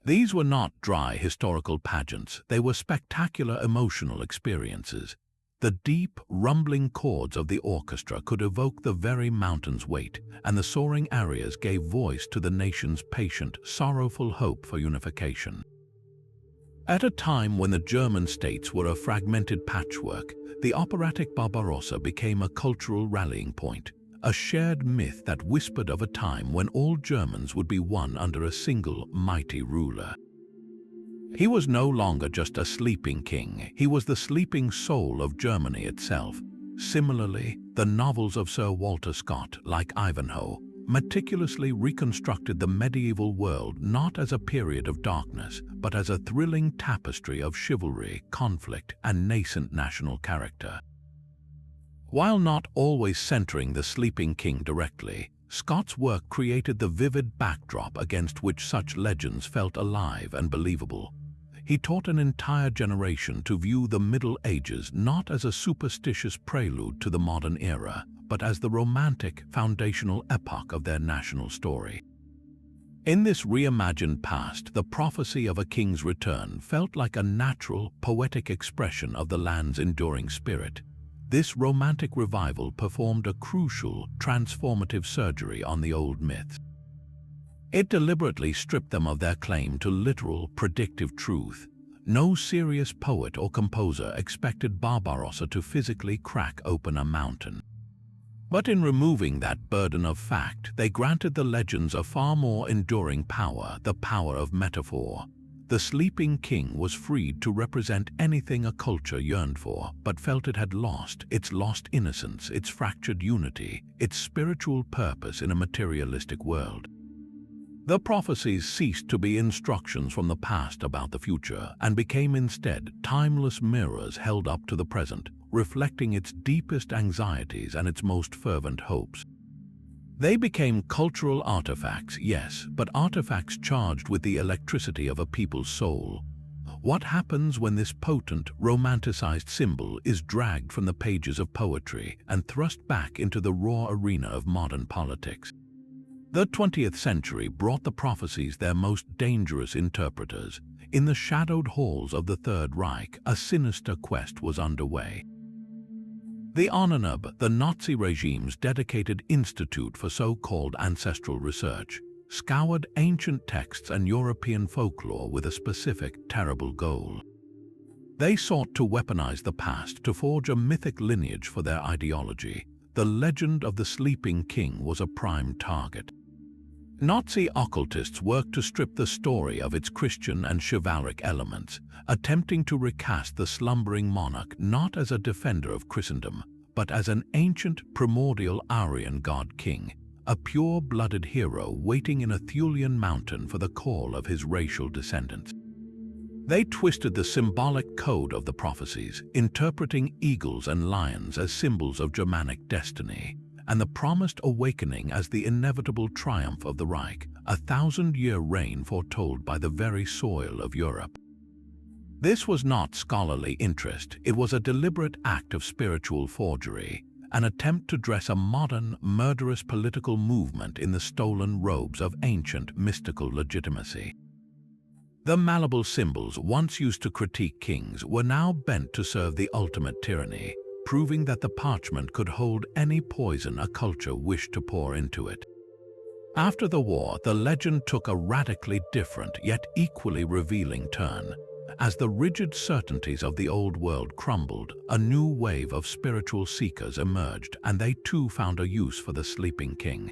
These were not dry historical pageants, they were spectacular emotional experiences. The deep, rumbling chords of the orchestra could evoke the very mountain's weight, and the soaring arias gave voice to the nation's patient, sorrowful hope for unification. At a time when the German states were a fragmented patchwork, the operatic Barbarossa became a cultural rallying point, a shared myth that whispered of a time when all Germans would be one under a single, mighty ruler. He was no longer just a sleeping king, he was the sleeping soul of Germany itself. Similarly, the novels of Sir Walter Scott, like Ivanhoe, meticulously reconstructed the medieval world not as a period of darkness, but as a thrilling tapestry of chivalry, conflict, and nascent national character. While not always centering the sleeping king directly, Scott's work created the vivid backdrop against which such legends felt alive and believable. He taught an entire generation to view the Middle Ages not as a superstitious prelude to the modern era, but as the romantic, foundational epoch of their national story. In this reimagined past, the prophecy of a king's return felt like a natural, poetic expression of the land's enduring spirit. This romantic revival performed a crucial, transformative surgery on the old myths. It deliberately stripped them of their claim to literal, predictive truth. No serious poet or composer expected Barbarossa to physically crack open a mountain. But in removing that burden of fact, they granted the legends a far more enduring power, the power of metaphor. The sleeping king was freed to represent anything a culture yearned for, but felt it had lost its lost innocence, its fractured unity, its spiritual purpose in a materialistic world. The prophecies ceased to be instructions from the past about the future and became instead timeless mirrors held up to the present, reflecting its deepest anxieties and its most fervent hopes. They became cultural artifacts, yes, but artifacts charged with the electricity of a people's soul. What happens when this potent, romanticized symbol is dragged from the pages of poetry and thrust back into the raw arena of modern politics? The 20th century brought the prophecies their most dangerous interpreters. In the shadowed halls of the Third Reich, a sinister quest was underway. The Ahnenerbe, the Nazi regime's dedicated institute for so-called ancestral research, scoured ancient texts and European folklore with a specific, terrible goal. They sought to weaponize the past to forge a mythic lineage for their ideology. The legend of the sleeping king was a prime target. Nazi occultists worked to strip the story of its Christian and chivalric elements, attempting to recast the slumbering monarch not as a defender of Christendom, but as an ancient, primordial Aryan god-king, a pure-blooded hero waiting in a Thulian mountain for the call of his racial descendants. They twisted the symbolic code of the prophecies, interpreting eagles and lions as symbols of Germanic destiny, and the promised awakening as the inevitable triumph of the Reich, a 1,000-year reign foretold by the very soil of Europe. This was not scholarly interest, it was a deliberate act of spiritual forgery, an attempt to dress a modern, murderous political movement in the stolen robes of ancient mystical legitimacy. The malleable symbols once used to critique kings were now bent to serve the ultimate tyranny, proving that the parchment could hold any poison a culture wished to pour into it. After the war, the legend took a radically different yet equally revealing turn. As the rigid certainties of the old world crumbled, a new wave of spiritual seekers emerged, and they too found a use for the sleeping king.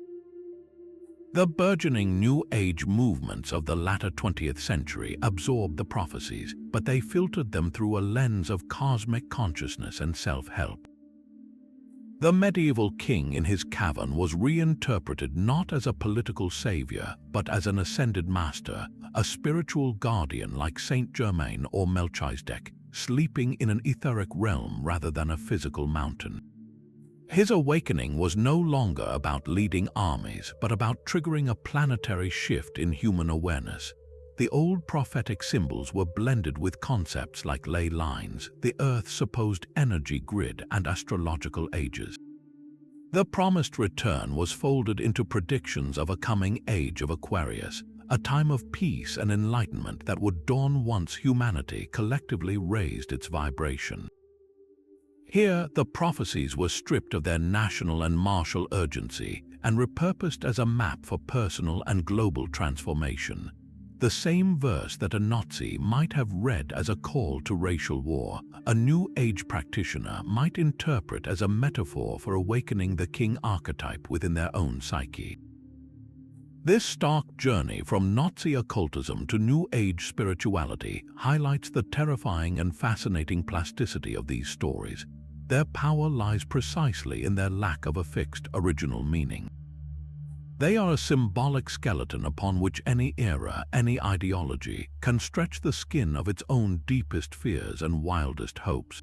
The burgeoning New Age movements of the latter 20th century absorbed the prophecies, but they filtered them through a lens of cosmic consciousness and self-help. The medieval king in his cavern was reinterpreted not as a political savior, but as an ascended master, a spiritual guardian like Saint Germain or Melchizedek, sleeping in an etheric realm rather than a physical mountain. His awakening was no longer about leading armies, but about triggering a planetary shift in human awareness. The old prophetic symbols were blended with concepts like ley lines, the Earth's supposed energy grid, and astrological ages. The promised return was folded into predictions of a coming age of Aquarius, a time of peace and enlightenment that would dawn once humanity collectively raised its vibration. Here, the prophecies were stripped of their national and martial urgency and repurposed as a map for personal and global transformation. The same verse that a Nazi might have read as a call to racial war, a New Age practitioner might interpret as a metaphor for awakening the king archetype within their own psyche. This stark journey from Nazi occultism to New Age spirituality highlights the terrifying and fascinating plasticity of these stories. Their power lies precisely in their lack of a fixed original meaning. They are a symbolic skeleton upon which any era, any ideology, can stretch the skin of its own deepest fears and wildest hopes.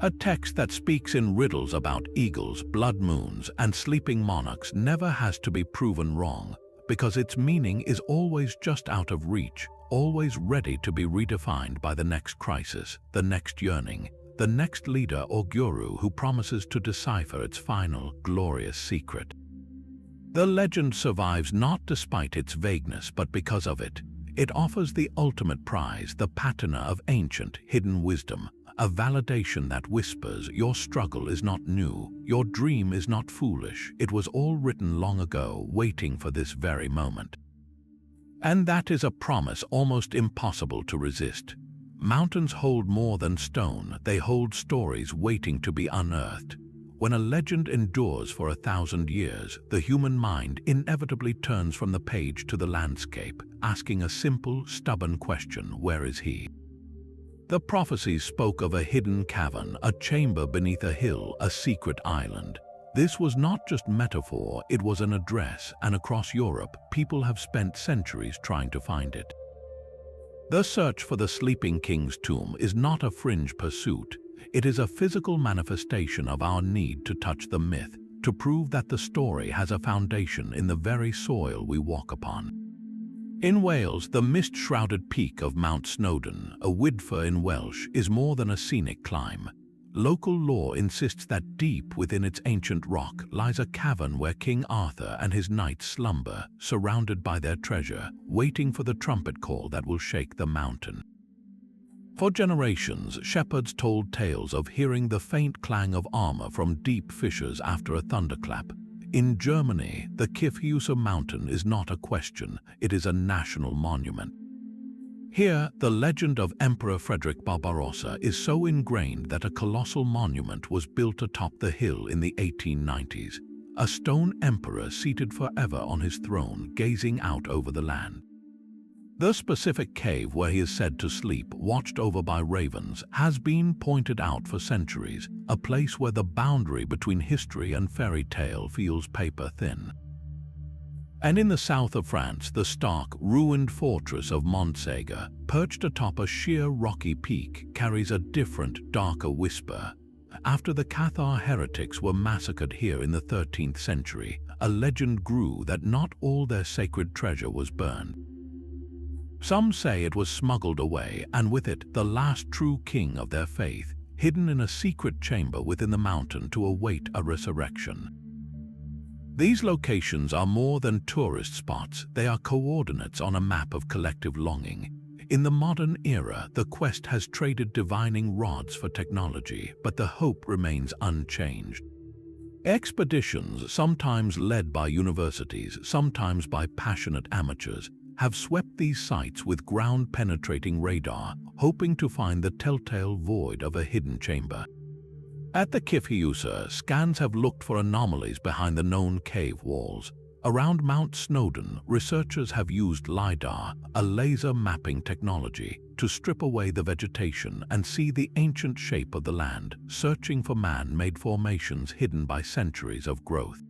A text that speaks in riddles about eagles, blood moons, and sleeping monarchs never has to be proven wrong, because its meaning is always just out of reach, always ready to be redefined by the next crisis, the next yearning, the next leader or guru who promises to decipher its final, glorious secret. The legend survives not despite its vagueness, but because of it. It offers the ultimate prize, the patina of ancient, hidden wisdom, a validation that whispers, your struggle is not new, your dream is not foolish, it was all written long ago, waiting for this very moment. And that is a promise almost impossible to resist. Mountains hold more than stone, they hold stories waiting to be unearthed. When a legend endures for 1,000 years, the human mind inevitably turns from the page to the landscape, asking a simple, stubborn question, where is he? The prophecies spoke of a hidden cavern, a chamber beneath a hill, a secret island. This was not just metaphor, it was an address, and across Europe, people have spent centuries trying to find it. The search for the sleeping king's tomb is not a fringe pursuit. It is a physical manifestation of our need to touch the myth, to prove that the story has a foundation in the very soil we walk upon. In Wales, the mist-shrouded peak of Mount Snowdon, a Widfa in Welsh, is more than a scenic climb. Local lore insists that deep within its ancient rock lies a cavern where King Arthur and his knights slumber, surrounded by their treasure, waiting for the trumpet call that will shake the mountain. For generations, shepherds told tales of hearing the faint clang of armor from deep fissures after a thunderclap. In Germany, the Kyffhäuser mountain is not a question, it is a national monument. Here, the legend of Emperor Frederick Barbarossa is so ingrained that a colossal monument was built atop the hill in the 1890s, a stone emperor seated forever on his throne, gazing out over the land. The specific cave where he is said to sleep, watched over by ravens, has been pointed out for centuries, a place where the boundary between history and fairy tale feels paper-thin. And in the south of France, the stark, ruined fortress of Montségur, perched atop a sheer rocky peak, carries a different, darker whisper. After the Cathar heretics were massacred here in the 13th century, a legend grew that not all their sacred treasure was burned. Some say it was smuggled away, and with it the last true king of their faith, hidden in a secret chamber within the mountain to await a resurrection. These locations are more than tourist spots, they are coordinates on a map of collective longing. In the modern era, the quest has traded divining rods for technology, but the hope remains unchanged. Expeditions, sometimes led by universities, sometimes by passionate amateurs, have swept these sites with ground-penetrating radar, hoping to find the telltale void of a hidden chamber. At the Kifhiusa, scans have looked for anomalies behind the known cave walls. Around Mount Snowdon, researchers have used LiDAR, a laser mapping technology, to strip away the vegetation and see the ancient shape of the land, searching for man-made formations hidden by centuries of growth.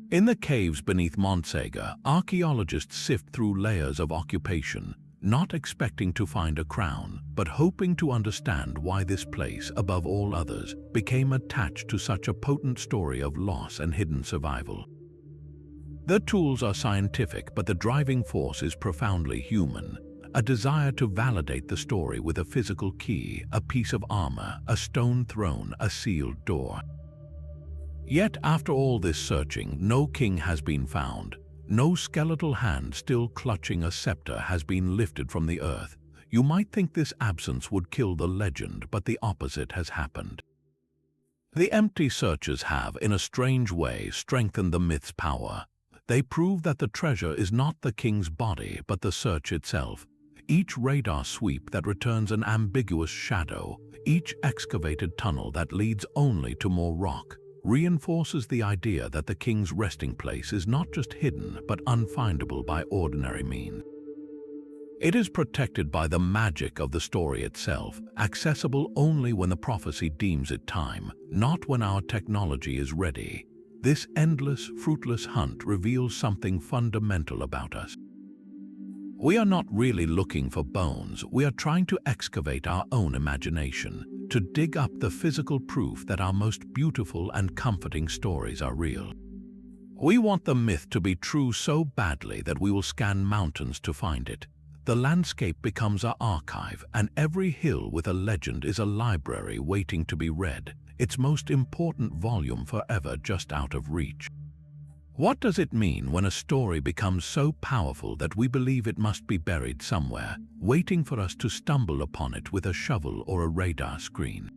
In the caves beneath Montségur, archaeologists sift through layers of occupation, not expecting to find a crown, but hoping to understand why this place, above all others, became attached to such a potent story of loss and hidden survival. The tools are scientific, but the driving force is profoundly human. A desire to validate the story with a physical key, a piece of armor, a stone throne, a sealed door. Yet after all this searching, no king has been found. No skeletal hand still clutching a scepter has been lifted from the earth. You might think this absence would kill the legend, but the opposite has happened. The empty searches have, in a strange way, strengthened the myth's power. They prove that the treasure is not the king's body, but the search itself. Each radar sweep that returns an ambiguous shadow, each excavated tunnel that leads only to more rock, reinforces the idea that the king's resting place is not just hidden, but unfindable by ordinary means. It is protected by the magic of the story itself, accessible only when the prophecy deems it time, not when our technology is ready. This endless, fruitless hunt reveals something fundamental about us. We are not really looking for bones, we are trying to excavate our own imagination, to dig up the physical proof that our most beautiful and comforting stories are real. We want the myth to be true so badly that we will scan mountains to find it. The landscape becomes our archive, and every hill with a legend is a library waiting to be read, its most important volume forever just out of reach. What does it mean when a story becomes so powerful that we believe it must be buried somewhere, waiting for us to stumble upon it with a shovel or a radar screen?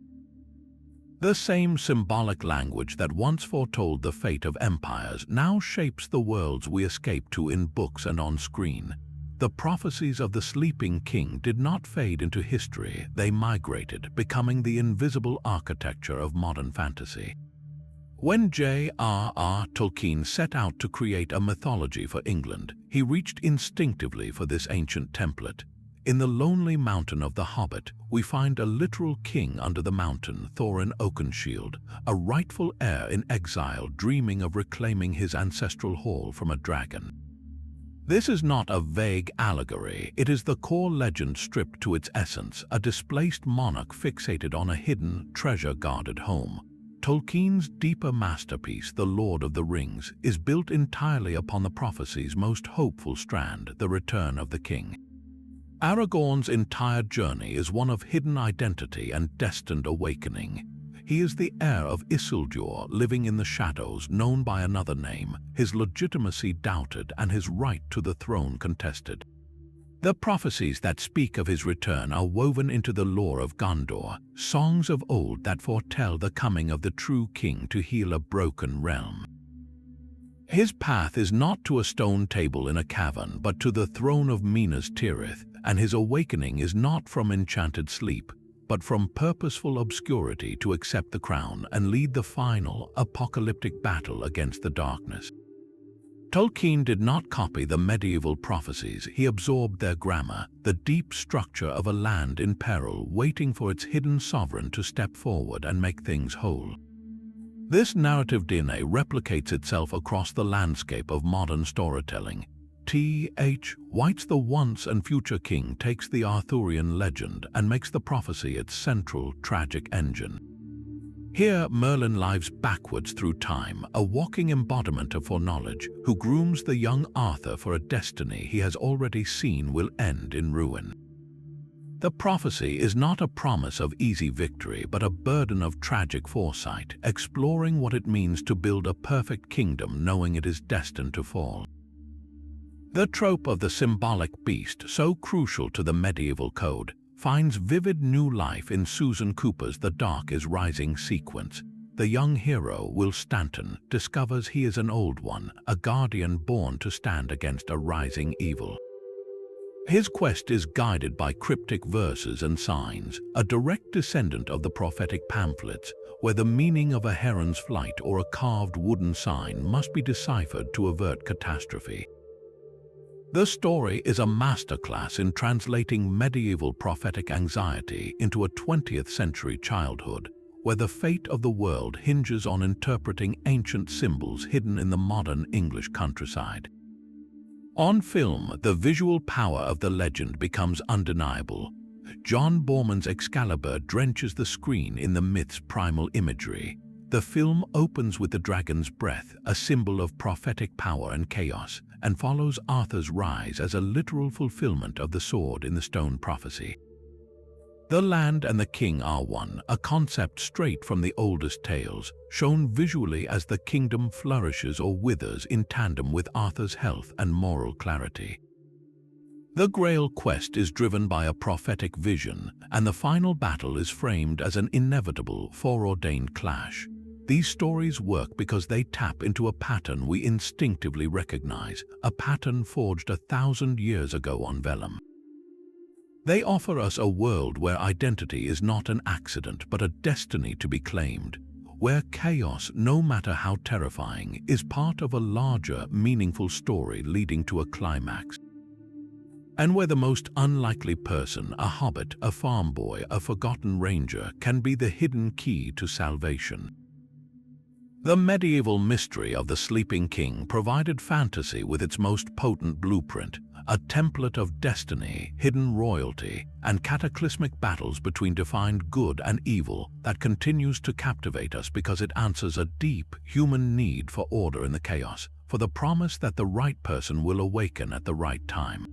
The same symbolic language that once foretold the fate of empires now shapes the worlds we escape to in books and on screen. The prophecies of the sleeping king did not fade into history, they migrated, becoming the invisible architecture of modern fantasy. When J.R.R. Tolkien set out to create a mythology for England, he reached instinctively for this ancient template. In the lonely mountain of The Hobbit, we find a literal king under the mountain, Thorin Oakenshield, a rightful heir in exile dreaming of reclaiming his ancestral hall from a dragon. This is not a vague allegory, it is the core legend stripped to its essence, a displaced monarch fixated on a hidden, treasure-guarded home. Tolkien's deeper masterpiece, The Lord of the Rings, is built entirely upon the prophecy's most hopeful strand, the return of the king. Aragorn's entire journey is one of hidden identity and destined awakening. He is the heir of Isildur, living in the shadows, known by another name, his legitimacy doubted and his right to the throne contested. The prophecies that speak of his return are woven into the lore of Gondor, songs of old that foretell the coming of the true king to heal a broken realm. His path is not to a stone table in a cavern, but to the throne of Minas Tirith, and his awakening is not from enchanted sleep, but from purposeful obscurity to accept the crown and lead the final, apocalyptic battle against the darkness. Tolkien did not copy the medieval prophecies, he absorbed their grammar, the deep structure of a land in peril waiting for its hidden sovereign to step forward and make things whole. This narrative DNA replicates itself across the landscape of modern storytelling. T.H. White's The Once and Future King takes the Arthurian legend and makes the prophecy its central, tragic engine. Here, Merlin lives backwards through time, a walking embodiment of foreknowledge, who grooms the young Arthur for a destiny he has already seen will end in ruin. The prophecy is not a promise of easy victory, but a burden of tragic foresight, exploring what it means to build a perfect kingdom knowing it is destined to fall. The trope of the symbolic beast, so crucial to the medieval code, finds vivid new life in Susan Cooper's The Dark is Rising sequence. The young hero, Will Stanton, discovers he is an old one, a guardian born to stand against a rising evil. His quest is guided by cryptic verses and signs, a direct descendant of the prophetic pamphlets, where the meaning of a heron's flight or a carved wooden sign must be deciphered to avert catastrophe. The story is a masterclass in translating medieval prophetic anxiety into a 20th century childhood, where the fate of the world hinges on interpreting ancient symbols hidden in the modern English countryside. On film, the visual power of the legend becomes undeniable. John Borman's Excalibur drenches the screen in the myth's primal imagery. The film opens with the dragon's breath, a symbol of prophetic power and chaos, and follows Arthur's rise as a literal fulfillment of the sword in the stone prophecy. The land and the king are one, a concept straight from the oldest tales, shown visually as the kingdom flourishes or withers in tandem with Arthur's health and moral clarity. The Grail quest is driven by a prophetic vision, and the final battle is framed as an inevitable, foreordained clash. These stories work because they tap into a pattern we instinctively recognize, a pattern forged 1,000 years ago on vellum. They offer us a world where identity is not an accident but a destiny to be claimed, where chaos, no matter how terrifying, is part of a larger, meaningful story leading to a climax. And where the most unlikely person, a hobbit, a farm boy, a forgotten ranger, can be the hidden key to salvation. The medieval mystery of the Sleeping King provided fantasy with its most potent blueprint, a template of destiny, hidden royalty, and cataclysmic battles between defined good and evil that continues to captivate us because it answers a deep human need for order in the chaos, for the promise that the right person will awaken at the right time.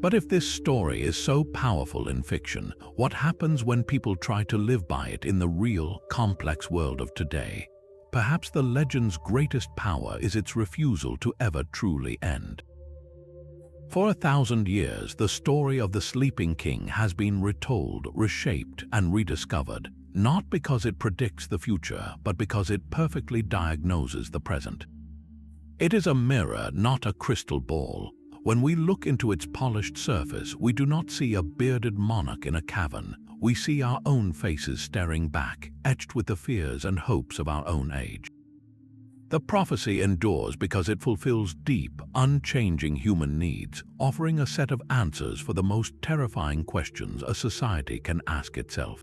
But if this story is so powerful in fiction, what happens when people try to live by it in the real, complex world of today? Perhaps the legend's greatest power is its refusal to ever truly end. For 1,000 years, the story of the Sleeping King has been retold, reshaped, and rediscovered, not because it predicts the future, but because it perfectly diagnoses the present. It is a mirror, not a crystal ball. When we look into its polished surface, we do not see a bearded monarch in a cavern. We see our own faces staring back, etched with the fears and hopes of our own age. The prophecy endures because it fulfills deep, unchanging human needs, offering a set of answers for the most terrifying questions a society can ask itself.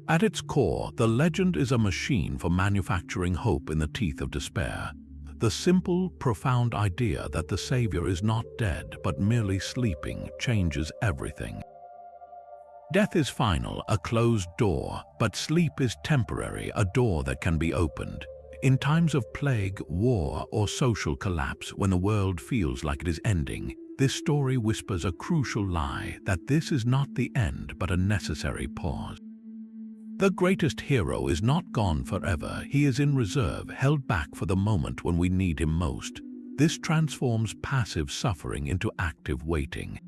At its core, the legend is a machine for manufacturing hope in the teeth of despair. The simple, profound idea that the Savior is not dead but merely sleeping changes everything. Death is final, a closed door, but sleep is temporary, a door that can be opened. In times of plague, war, or social collapse, when the world feels like it is ending, this story whispers a crucial lie that this is not the end but a necessary pause. The greatest hero is not gone forever, he is in reserve, held back for the moment when we need him most. This transforms passive suffering into active waiting.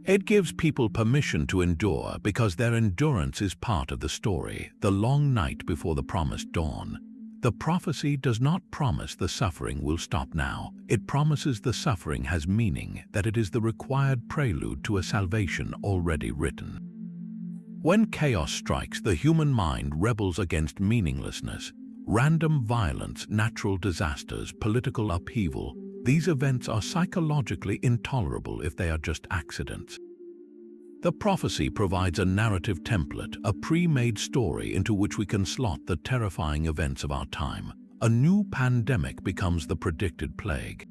It gives people permission to endure because their endurance is part of the story, the long night before the promised dawn. The prophecy does not promise the suffering will stop now. It promises the suffering has meaning, that it is the required prelude to a salvation already written. When chaos strikes, the human mind rebels against meaninglessness. Random violence, natural disasters, political upheaval, these events are psychologically intolerable if they are just accidents. The prophecy provides a narrative template, a pre-made story into which we can slot the terrifying events of our time. A new pandemic becomes the predicted plague.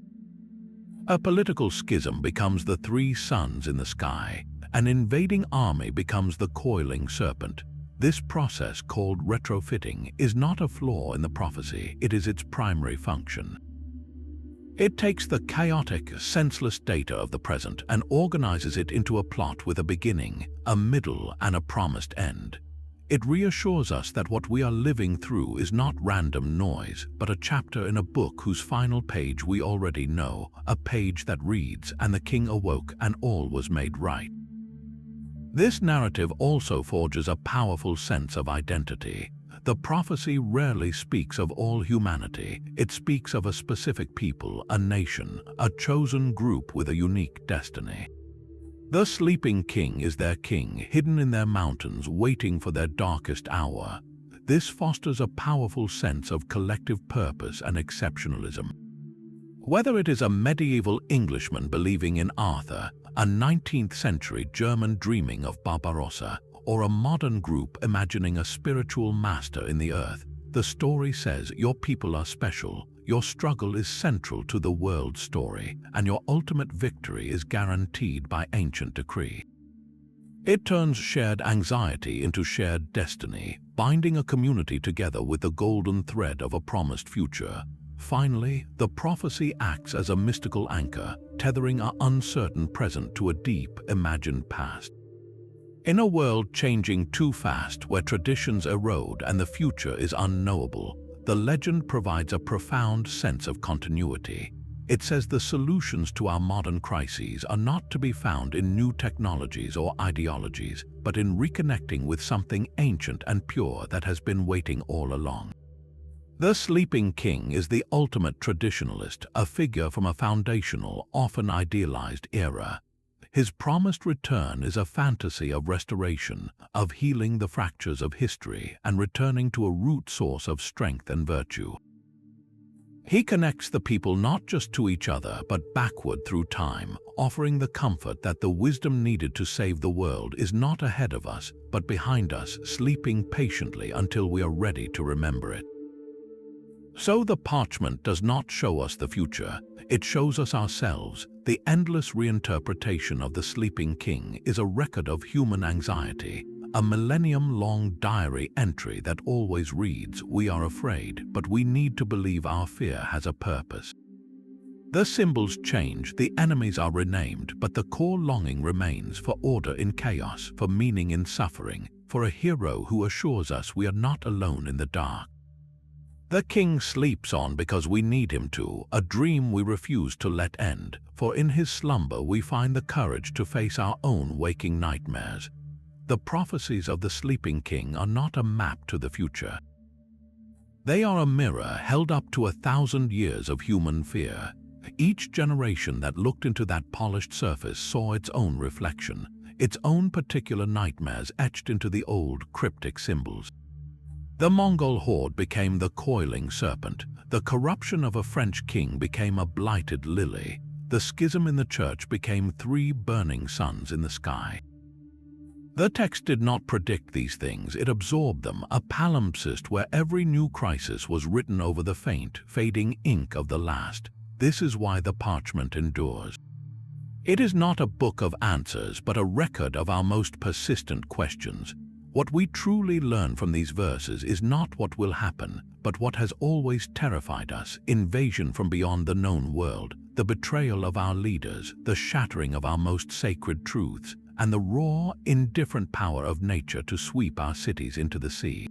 A political schism becomes the three suns in the sky. An invading army becomes the coiling serpent. This process, called retrofitting, is not a flaw in the prophecy, it is its primary function. It takes the chaotic, senseless data of the present and organizes it into a plot with a beginning, a middle, and a promised end. It reassures us that what we are living through is not random noise, but a chapter in a book whose final page we already know, a page that reads, "And the king awoke, and all was made right." This narrative also forges a powerful sense of identity. The prophecy rarely speaks of all humanity. It speaks of a specific people, a nation, a chosen group with a unique destiny. The sleeping king is their king, hidden in their mountains, waiting for their darkest hour. This fosters a powerful sense of collective purpose and exceptionalism. Whether it is a medieval Englishman believing in Arthur, a 19th century German dreaming of Barbarossa, or a modern group imagining a spiritual master in the earth, the story says your people are special, your struggle is central to the world's story, and your ultimate victory is guaranteed by ancient decree. It turns shared anxiety into shared destiny, binding a community together with the golden thread of a promised future. Finally, the prophecy acts as a mystical anchor, tethering our uncertain present to a deep, imagined past. In a world changing too fast, where traditions erode and the future is unknowable, the legend provides a profound sense of continuity. It says the solutions to our modern crises are not to be found in new technologies or ideologies, but in reconnecting with something ancient and pure that has been waiting all along. The sleeping king is the ultimate traditionalist, a figure from a foundational, often idealized era. His promised return is a fantasy of restoration, of healing the fractures of history and returning to a root source of strength and virtue. He connects the people not just to each other but backward through time, offering the comfort that the wisdom needed to save the world is not ahead of us but behind us, sleeping patiently until we are ready to remember it. So the parchment does not show us the future, it shows us ourselves. The endless reinterpretation of the sleeping king is a record of human anxiety, a millennium-long diary entry that always reads, "We are afraid, but we need to believe our fear has a purpose." The symbols change, the enemies are renamed, but the core longing remains for order in chaos, for meaning in suffering, for a hero who assures us we are not alone in the dark. The king sleeps on because we need him to, a dream we refuse to let end, for in his slumber we find the courage to face our own waking nightmares. The prophecies of the sleeping king are not a map to the future. They are a mirror held up to 1,000 years of human fear. Each generation that looked into that polished surface saw its own reflection, its own particular nightmares etched into the old cryptic symbols. The Mongol horde became the coiling serpent. The corruption of a French king became a blighted lily. The schism in the church became 3 burning suns in the sky. The text did not predict these things, it absorbed them, a palimpsest where every new crisis was written over the faint, fading ink of the last. This is why the parchment endures. It is not a book of answers, but a record of our most persistent questions. What we truly learn from these verses is not what will happen, but what has always terrified us: invasion from beyond the known world, the betrayal of our leaders, the shattering of our most sacred truths, and the raw, indifferent power of nature to sweep our cities into the sea.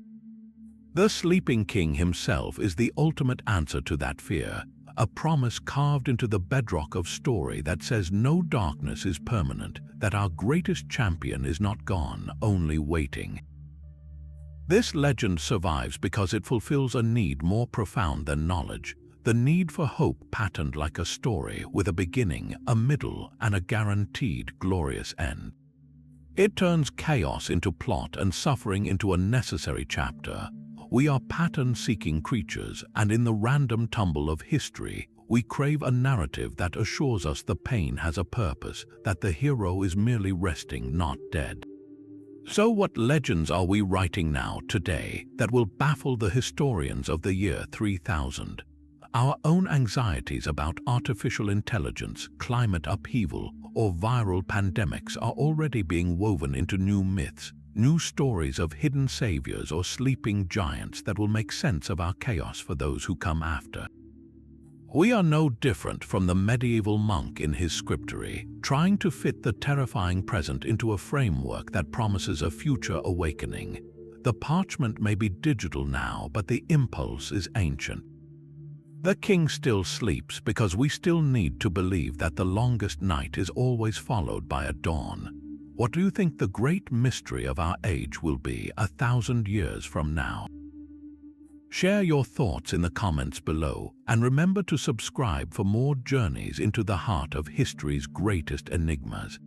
The sleeping king himself is the ultimate answer to that fear, a promise carved into the bedrock of story that says no darkness is permanent, that our greatest champion is not gone, only waiting. This legend survives because it fulfills a need more profound than knowledge, the need for hope patterned like a story with a beginning, a middle, and a guaranteed glorious end. It turns chaos into plot and suffering into a necessary chapter. We are pattern-seeking creatures, and in the random tumble of history, we crave a narrative that assures us the pain has a purpose, that the hero is merely resting, not dead. So what legends are we writing now, today, that will baffle the historians of the year 3000? Our own anxieties about artificial intelligence, climate upheaval, or viral pandemics are already being woven into new myths, new stories of hidden saviors or sleeping giants that will make sense of our chaos for those who come after. We are no different from the medieval monk in his scriptary, trying to fit the terrifying present into a framework that promises a future awakening. The parchment may be digital now, but the impulse is ancient. The king still sleeps because we still need to believe that the longest night is always followed by a dawn. What do you think the great mystery of our age will be 1,000 years from now? Share your thoughts in the comments below, and remember to subscribe for more journeys into the heart of history's greatest enigmas.